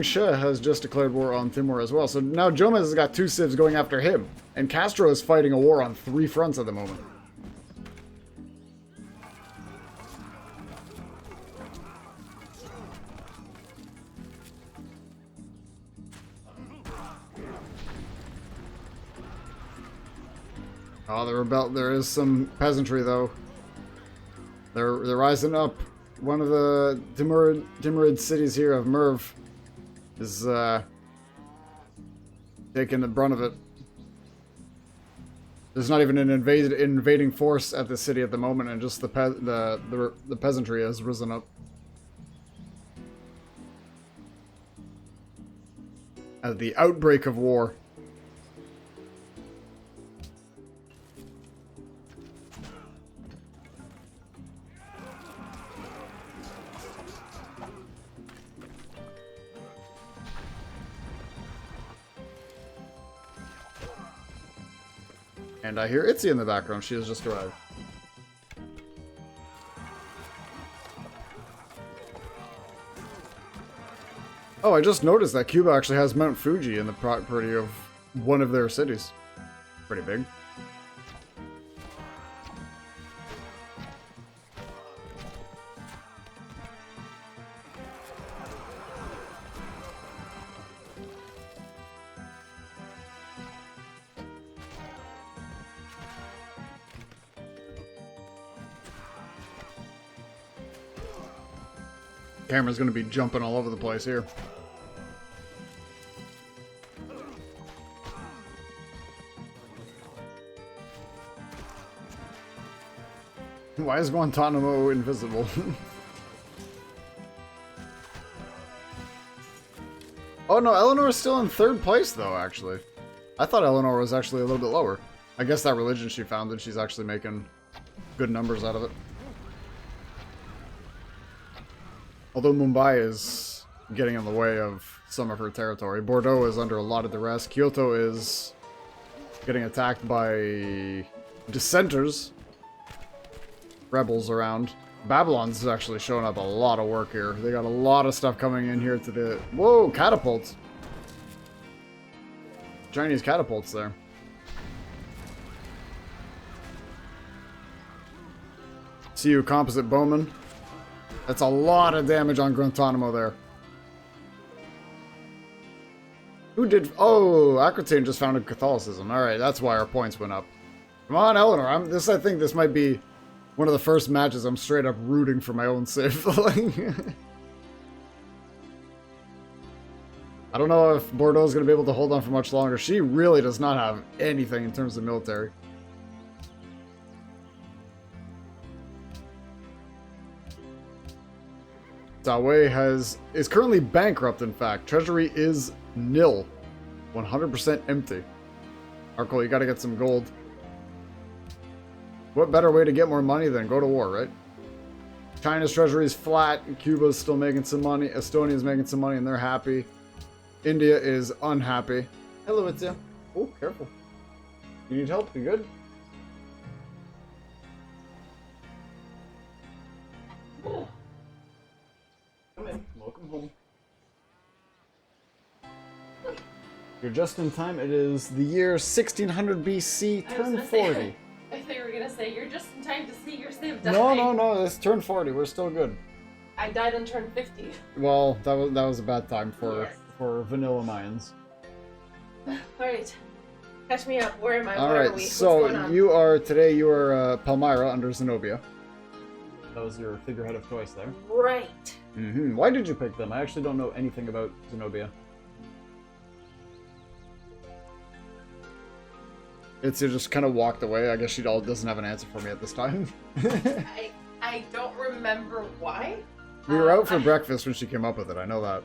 She has just declared war on Timur as well. So now Joma has got two civs going after him, and Castro is fighting a war on three fronts at the moment. Oh, there is some peasantry though. They're rising up. One of the Timurid cities here of Merv is taking the brunt of it. There's not even an invading force at the city at the moment, and just the peasantry has risen up. At the outbreak of war. And I hear Itzy in the background. She has just arrived. Oh, I just noticed that Cuba actually has Mount Fuji in the property of one of their cities. Pretty big. Camera's gonna be jumping all over the place here. Why is Guantanamo invisible? Oh no, Eleanor's still in 3rd place though, actually. I thought Eleanor was actually a little bit lower. I guess that religion she founded, she's actually making good numbers out of it. Although Mumbai is getting in the way of some of her territory. Bordeaux is under a lot of duress. Kyoto is getting attacked by dissenters. Rebels around. Babylon's actually showing up a lot of work here. They got a lot of stuff coming in here to the... Whoa, catapults. Chinese catapults there. See you, composite bowman. That's a lot of damage on Guantanamo there. Who did... Oh, Aquitaine just founded Catholicism. Alright, that's why our points went up. Come on, Eleanor. I think this might be one of the first matches I'm straight up rooting for my own civ. I don't know if Bordeaux's going to be able to hold on for much longer. She really does not have anything in terms of military. Dawei is currently bankrupt, in fact. Treasury is nil. 100% empty. Arkle, you gotta get some gold. What better way to get more money than go to war, right? China's treasury is flat. Cuba's still making some money. Estonia's making some money and they're happy. India is unhappy. Hello, Itzia. Oh, careful. You need help? You good? Come in. Welcome home. You're just in time. It is the year 1600 BC, turn 40. I thought you were gonna say, you're just in time to see your civ die. No, it's turn 40. We're still good. I died on turn 50. Well, that was a bad time for Yes. for vanilla Mayans. Alright. Catch me up. Where am I? All Where are right, we? What's so going on? you are Palmyra under Zenobia. That was your figurehead of choice there. Right. Why did you pick them? I actually don't know anything about Zenobia. It's just kind of walked away. I guess she doesn't have an answer for me at this time. I don't remember why. We were out for breakfast when she came up with it. I know that.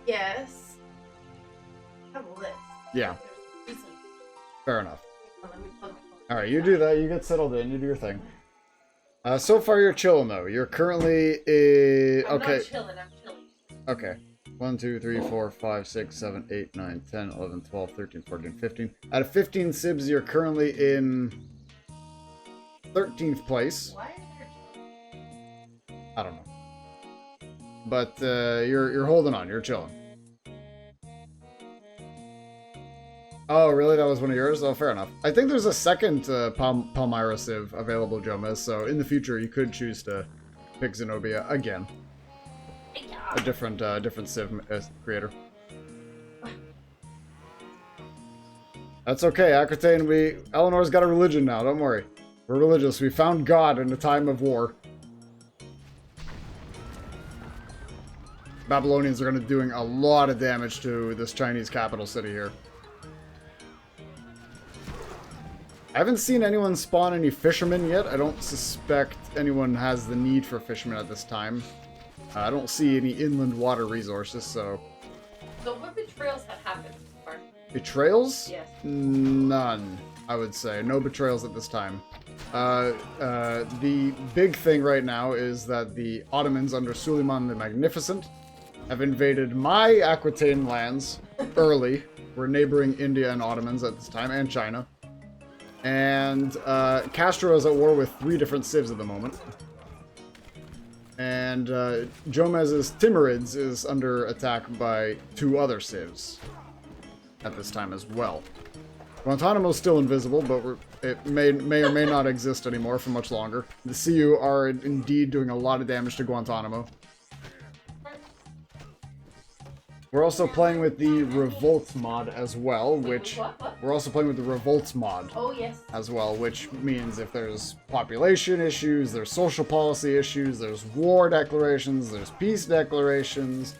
Yes. I have a list. Yeah. There's reason. Fair enough. Let me plug my phone. All right, you do that. You get settled in. You do your thing. So far, you're chilling though. You're currently I'm okay. not chilling. I'm chilling. Okay. 1, 2, 3, 4, 5, 6, 7, 8, 9, 10, 11, 12, 13, 14, 15. Out of 15 Sibs, you're currently in 13th place. Why are there... I don't know. But you're holding on. You're chilling. Oh, really? That was one of yours? Oh, fair enough. I think there's a second Palmyra Civ available, Jomez, so in the future you could choose to pick Zenobia again. A different Civ creator. That's okay, Aquitaine. Eleanor's got a religion now, don't worry. We're religious. We found God in a time of war. Babylonians are going to be doing a lot of damage to this Chinese capital city here. I haven't seen anyone spawn any fishermen yet. I don't suspect anyone has the need for fishermen at this time. I don't see any inland water resources, so... So what betrayals have happened so far? Betrayals? Yes. None, I would say. No betrayals at this time. The big thing right now is that the Ottomans under Suleiman the Magnificent have invaded my Aquitaine lands early. We're neighboring India and Ottomans at this time, and China. And Castro is at war with 3 different civs at the moment. And Jomez's Timurids is under attack by 2 other civs at this time as well. Guantanamo's still invisible, but it may or may not exist anymore for much longer. The CU are indeed doing a lot of damage to Guantanamo. We're also playing with the Revolts mod as well, which... We're also playing with the Revolts mod. Oh, yes. As well, which means if there's population issues, there's social policy issues, there's war declarations, there's peace declarations,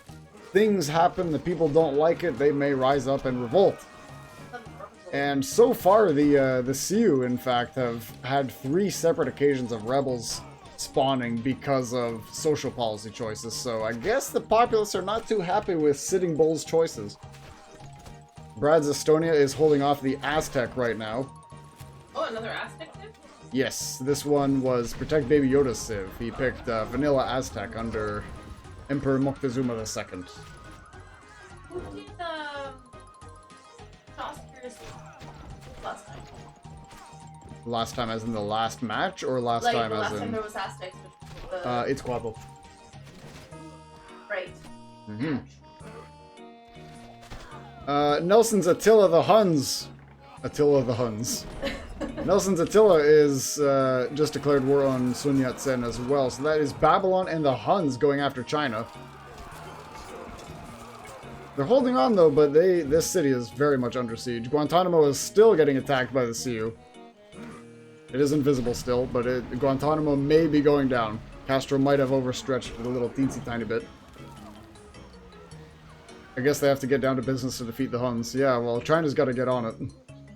things happen, the people don't like it, they may rise up and revolt. And so far, the CU, in fact, have had 3 separate occasions of rebels spawning because of social policy choices, so I guess the populace are not too happy with Sitting Bull's choices. Brad's Estonia is holding off the Aztec right now. Oh, another Aztec civ? Yes, this one was Protect Baby Yoda's civ. He picked Vanilla Aztec under Emperor Moctezuma II. Who did Shostker's last time? Last time as in the last match, or last Like, time the as last in... time there was Aztecs, which was the... It's Quabble. Right. Mm-hmm. Nelson's Attila the Huns. Attila the Huns. Nelson's Attila is just declared war on Sun Yat-sen as well. So that is Babylon and the Huns going after China. They're holding on though, but this city is very much under siege. Guantanamo is still getting attacked by the CU. It is invisible still, but Guantanamo may be going down. Castro might have overstretched it a little teensy tiny bit. I guess they have to get down to business to defeat the Huns. Yeah, well, China's got to get on it.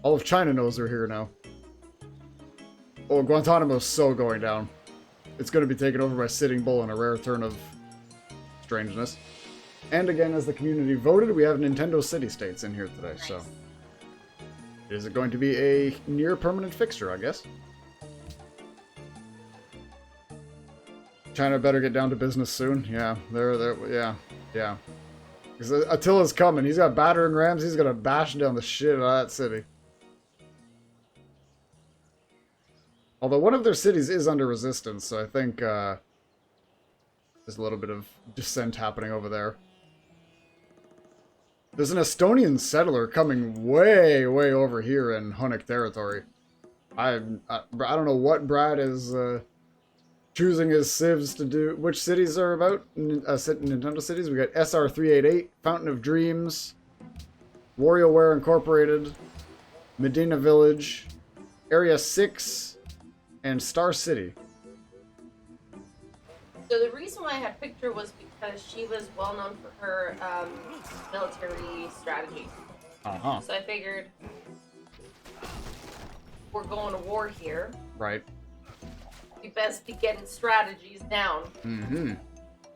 All of China knows they're here now. Oh, Guantanamo's so going down. It's going to be taken over by Sitting Bull in a rare turn of strangeness. And again, as the community voted, we have Nintendo City-States in here today, so... Is it going to be a near-permanent fixture, I guess? China better get down to business soon. Yeah, yeah. Because Attila's coming. He's got battering rams. He's going to bash down the shit out of that city. Although one of their cities is under resistance, so I think there's a little bit of dissent happening over there. There's an Estonian settler coming way over here in Hunnic territory. I don't know what Brad is choosing his civs to do. Which cities are about? Nintendo cities. We got SR388, Fountain of Dreams, WarioWare Incorporated, Medina Village, Area 6, and Star City. So the reason why I had picked her was because she was well known for her military strategy. Uh-huh. So I figured we're going to war here. Right. We best be getting strategies down. Mm-hmm.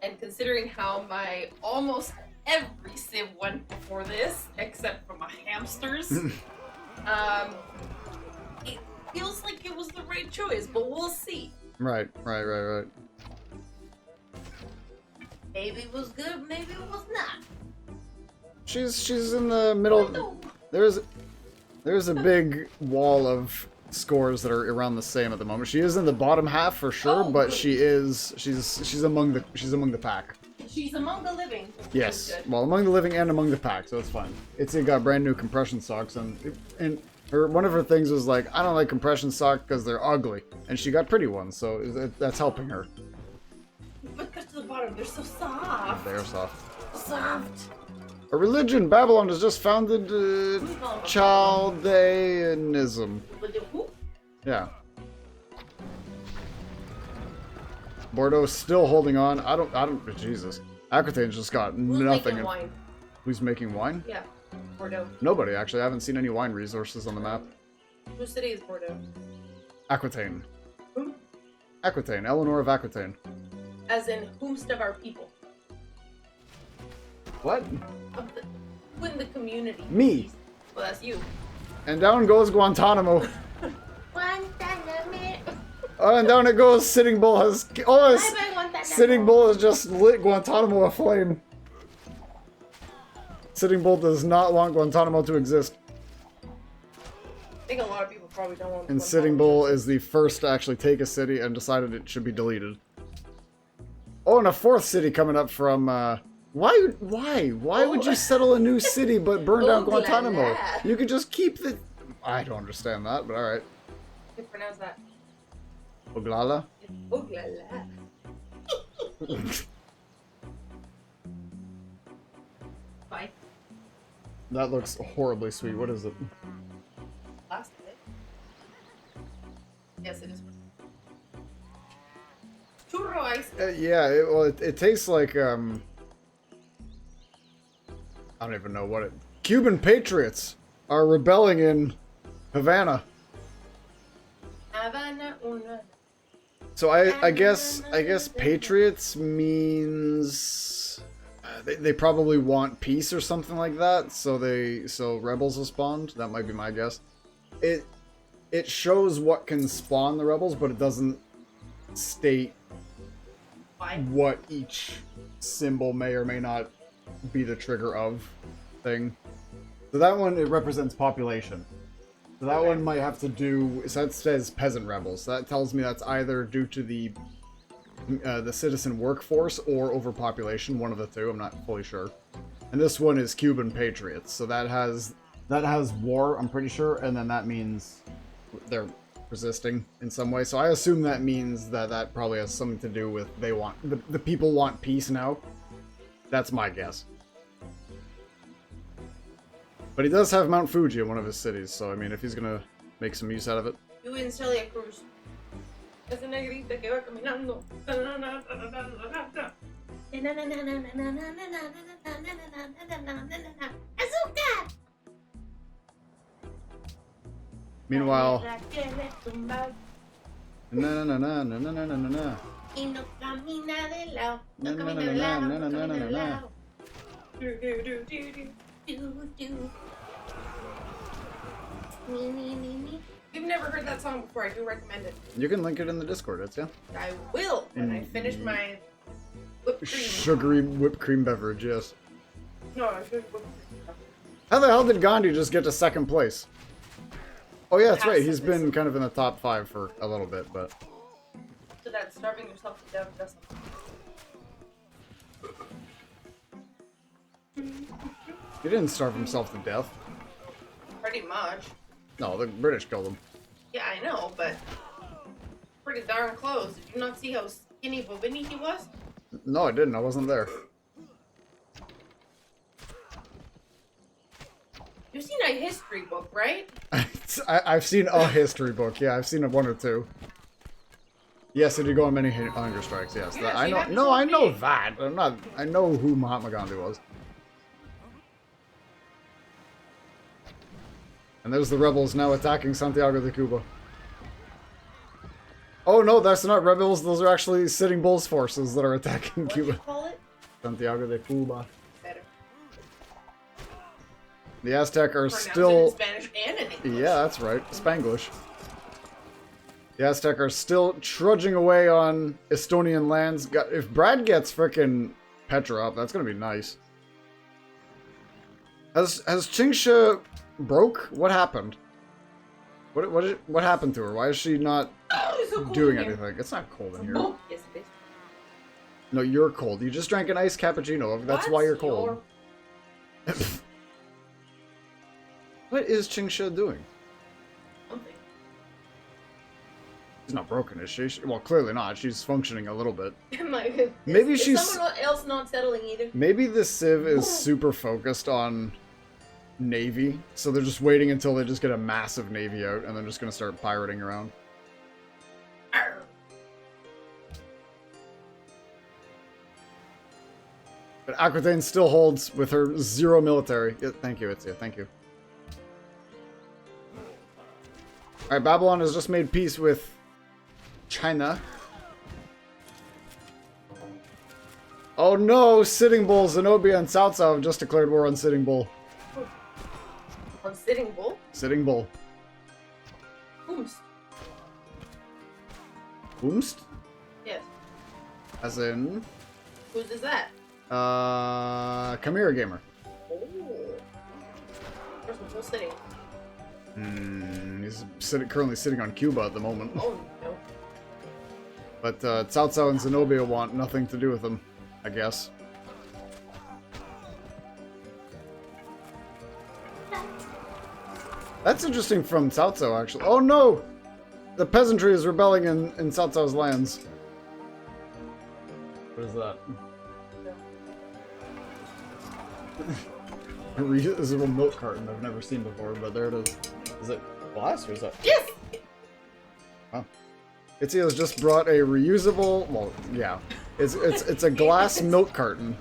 And considering how my almost every civ went before this, except for my hamsters, it feels like it was the right choice, but we'll see. Right. Maybe it was good, maybe it was not. She's in the middle. There's a big wall of scores that are around the same at the moment. She is in the bottom half for sure, but good. she's among the pack. She's among the living. Yes, well, among the living and among the pack, so it's fine. Itzy got brand new compression socks, and one of her things was like, I don't like compression socks because they're ugly, and she got pretty ones, so that's helping her. But go to the bottom, they're so soft. They're soft. Soft. A religion, Babylon has just founded Chaldeanism. Yeah. Bordeaux's still holding on. I don't. Jesus. Aquitaine's just got nothing. Making wine? Who's making wine? Yeah, Bordeaux. Nobody, actually. I haven't seen any wine resources on the map. Whose city is Bordeaux? Aquitaine. Who? Aquitaine. Eleanor of Aquitaine. As in, whomst of our people? What? Who in the community? Me. Well, that's you. And down goes Guantanamo. Guantanamo. Oh, and down it goes. Sitting Bull has... Oh, Sitting Bull has just lit Guantanamo aflame. Sitting Bull does not want Guantanamo to exist. I think a lot of people probably don't want. And Sitting Bull is the first to actually take a city and decided it should be deleted. Oh, and a fourth city coming up from, Why would you settle a new city but burn down Guantanamo? You could just keep the... I don't understand that, but alright. You pronounce that. Oglala? It's Oglala. Bye. That looks horribly sweet. What is it? Last bit. Yes, it is. Churro ice. Yeah, it tastes like, I don't even know what it... Cuban patriots are rebelling in Havana. Havana una. So I guess patriots means they probably want peace or something like that. So rebels will spawn. That might be my guess. It shows what can spawn the rebels, but it doesn't state what each symbol may or may not be the trigger of thing. So that one, it represents population. So that one might have to do... So that says peasant rebels. So that tells me that's either due to the citizen workforce or overpopulation, one of the two. I'm not fully sure. And this one is Cuban patriots. So that has war, I'm pretty sure, and then that means they're resisting in some way. So I assume that means that probably has something to do with the people want peace now. That's my guess. But he does have Mount Fuji in one of his cities, so I mean, if he's gonna make some use out of it. You in Celia Cruz. Esa negrita que va caminando. Azúcar. Meanwhile, Y no camina de lado. No camina de lado. No camina de lado. Do. You've never heard that song before. I do recommend it. You can link it in the Discord, yeah. I will when I finish my whipped cream. Sugary whipped cream beverage, yes. No, I should whipped cream. How the hell did Gandhi just get to second place? Oh yeah, that's right. He's Passively. been kind of in the top 5 for a little bit, but... So that starving yourself to death doesn't. He didn't starve himself to death. Pretty much. No, the British killed him. Yeah, I know, but pretty darn close. Did you not see how skinny bobini he was? No, I didn't. I wasn't there. You've seen a history book, right? I've seen a history book. Yeah, I've seen one or two. Yes, it did go on many hunger strikes. Yes, Yeah, I she know. happens No, to I know be. that. I'm not. I know who Mahatma Gandhi was. And there's the rebels now attacking Santiago de Cuba. Oh no, that's not rebels. Those are actually Sitting Bull's forces that are attacking What do you Cuba. call it? Santiago de Cuba. Better. The Aztec are Pronounce it in still. Spanish and in English. Yeah, that's right. Spanglish. The Aztec are still trudging away on Estonian lands. If Brad gets frickin' Petra up, that's gonna be nice. Has Chingsha broke? What happened? What happened to her? Why is she not Oh, it's so cold doing in here. anything? It's not cold in here. Oh, yes, it is. No, you're cold. You just drank an iced cappuccino. That's why you're cold. What is Chingsha doing? Something. She's not broken, is she? Well, clearly not. She's functioning a little bit. Like, Maybe is she's- someone else not settling either. Maybe the Civ is super focused on Navy, so they're just waiting until they just get a massive Navy out, and they're just gonna start pirating around. Arr. But Aquitaine still holds with her 0 military. Yeah, thank you, Itzia, thank you. Alright, Babylon has just made peace with China. Oh no, Sitting Bull, Zenobia, and Cao Cao have just declared war on Sitting Bull. On Sitting Bull? Sitting Bull. Ooms. Boomst? Yes. As in... Whose is that? Chimera Gamer. Oh. Still sitting. He's currently sitting on Cuba at the moment. Oh no. But Cao Cao and Zenobia want nothing to do with him, I guess. That's interesting from Cao Cao, actually. Oh no! The peasantry is rebelling in Cao Cao's lands. What is that? A reusable milk carton I've never seen before, but there it is. Is it glass or is that? Yes! Oh. Itzy just brought a reusable, well, yeah. It's a glass milk carton.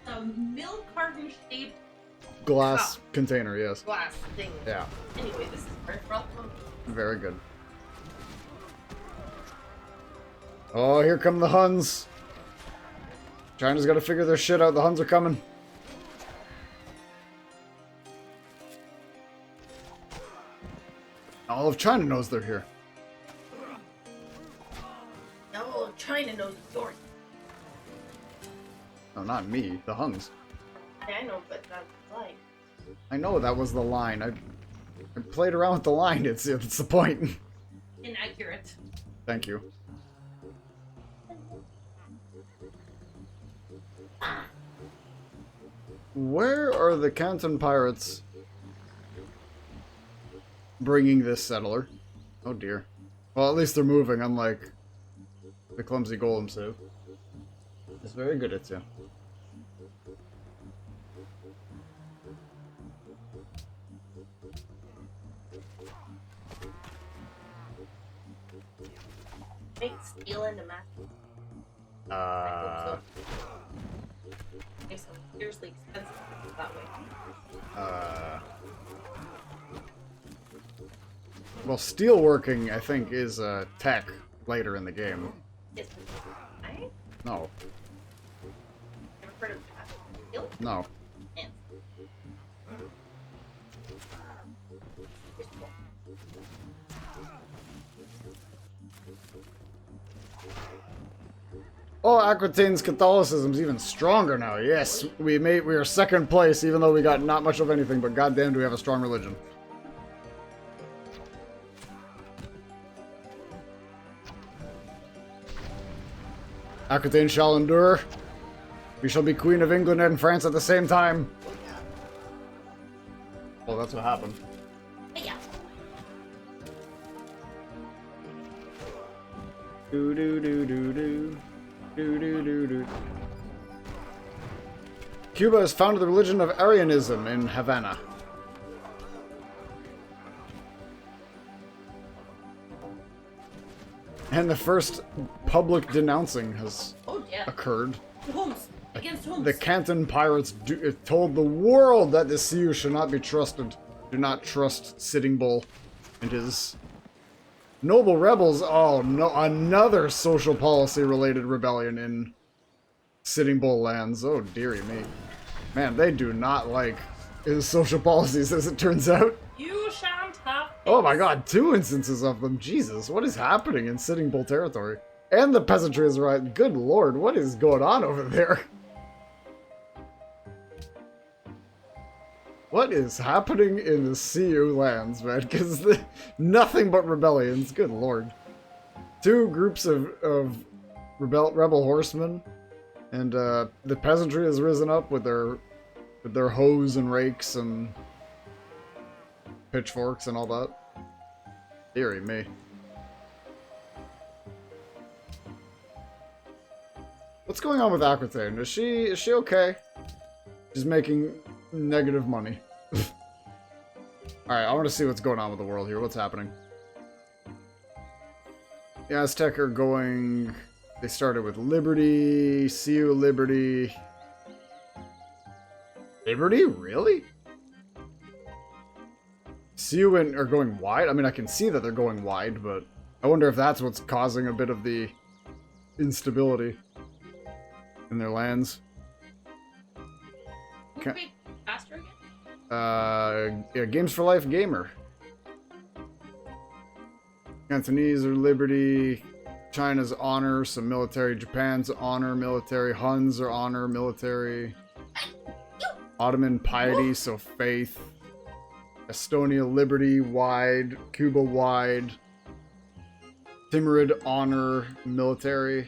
A milk carton shaped Glass container, yes. glass thing. Yeah. Anyway, this is very welcome. Very good. Oh, here come the Huns. China's got to figure their shit out. The Huns are coming. All of China knows they're here. Now all of China knows the story. No, not me. The Huns. I know, but that's like. I know that was the line. I played around with the line. It's the point. Inaccurate. Thank you. Where are the Canton pirates bringing this settler? Oh dear. Well, at least they're moving, unlike the clumsy golems do. It's very good at you. Make steel into match. I hope so. Makes them seriously expensive that way. Well, steelworking, I think, is tech later in the game. Yes, I No. never heard of that. Steel? No. Yeah. Oh, Aquitaine's Catholicism's even stronger now. Yes, we are second place, even though we got not much of anything. But goddamn, do we have a strong religion? Aquitaine shall endure. We shall be Queen of England and France at the same time. Well, that's what happened. Yeah. Do do do do do. Do, do, do, do. Cuba has founded the religion of Arianism in Havana. And the first public denouncing has occurred. Homes. Against homes. The Canton pirates told the world that the Sioux should not be trusted. Do not trust Sitting Bull and his noble rebels. Oh no, another social policy related rebellion in Sitting Bull lands. Oh dearie me. Man, they do not like his social policies, as it turns out. You shan't have. Oh my god, 2 instances of them. Jesus, what is happening in Sitting Bull territory? And the peasantry is right. Good lord, what is going on over there? What is happening in the CU lands, man? Because nothing but rebellions. Good lord. 2 groups of rebel horsemen, and the peasantry has risen up with their hoes and rakes and pitchforks and all that. Deary me. What's going on with Aquitaine? Is she okay? She's making negative money. Alright, I want to see what's going on with the world here. What's happening? The Aztec are going... They started with Liberty, Sioux Liberty... Liberty? Really? Sioux are going wide? I mean, I can see that they're going wide, but I wonder if that's what's causing a bit of the instability in their lands. Wait, faster again? Yeah, Games for Life Gamer. Cantonese are Liberty, China's Honor, some military, Japan's Honor, military, Huns are Honor, military. Ottoman piety, so faith. Estonia liberty, wide. Cuba wide. Timurid honor, military.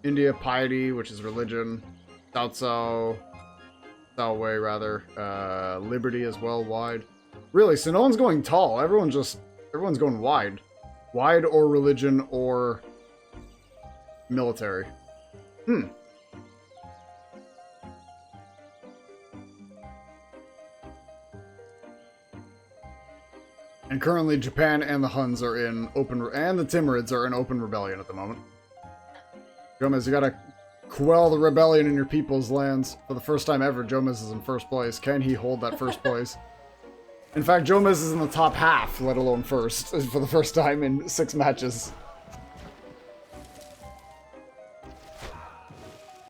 India piety, which is religion. South Way rather. Liberty as well, wide. Really, so no one's going tall. Everyone's going wide. Wide or religion or military. And currently Japan and the Huns are in and the Timurids are in open rebellion at the moment. Gomez, you gotta quell the rebellion in your people's lands. For the first time ever, Gomez is in first place. Can he hold that first place? In fact, Gomez is in the top half, let alone first, for the first time in 6 matches.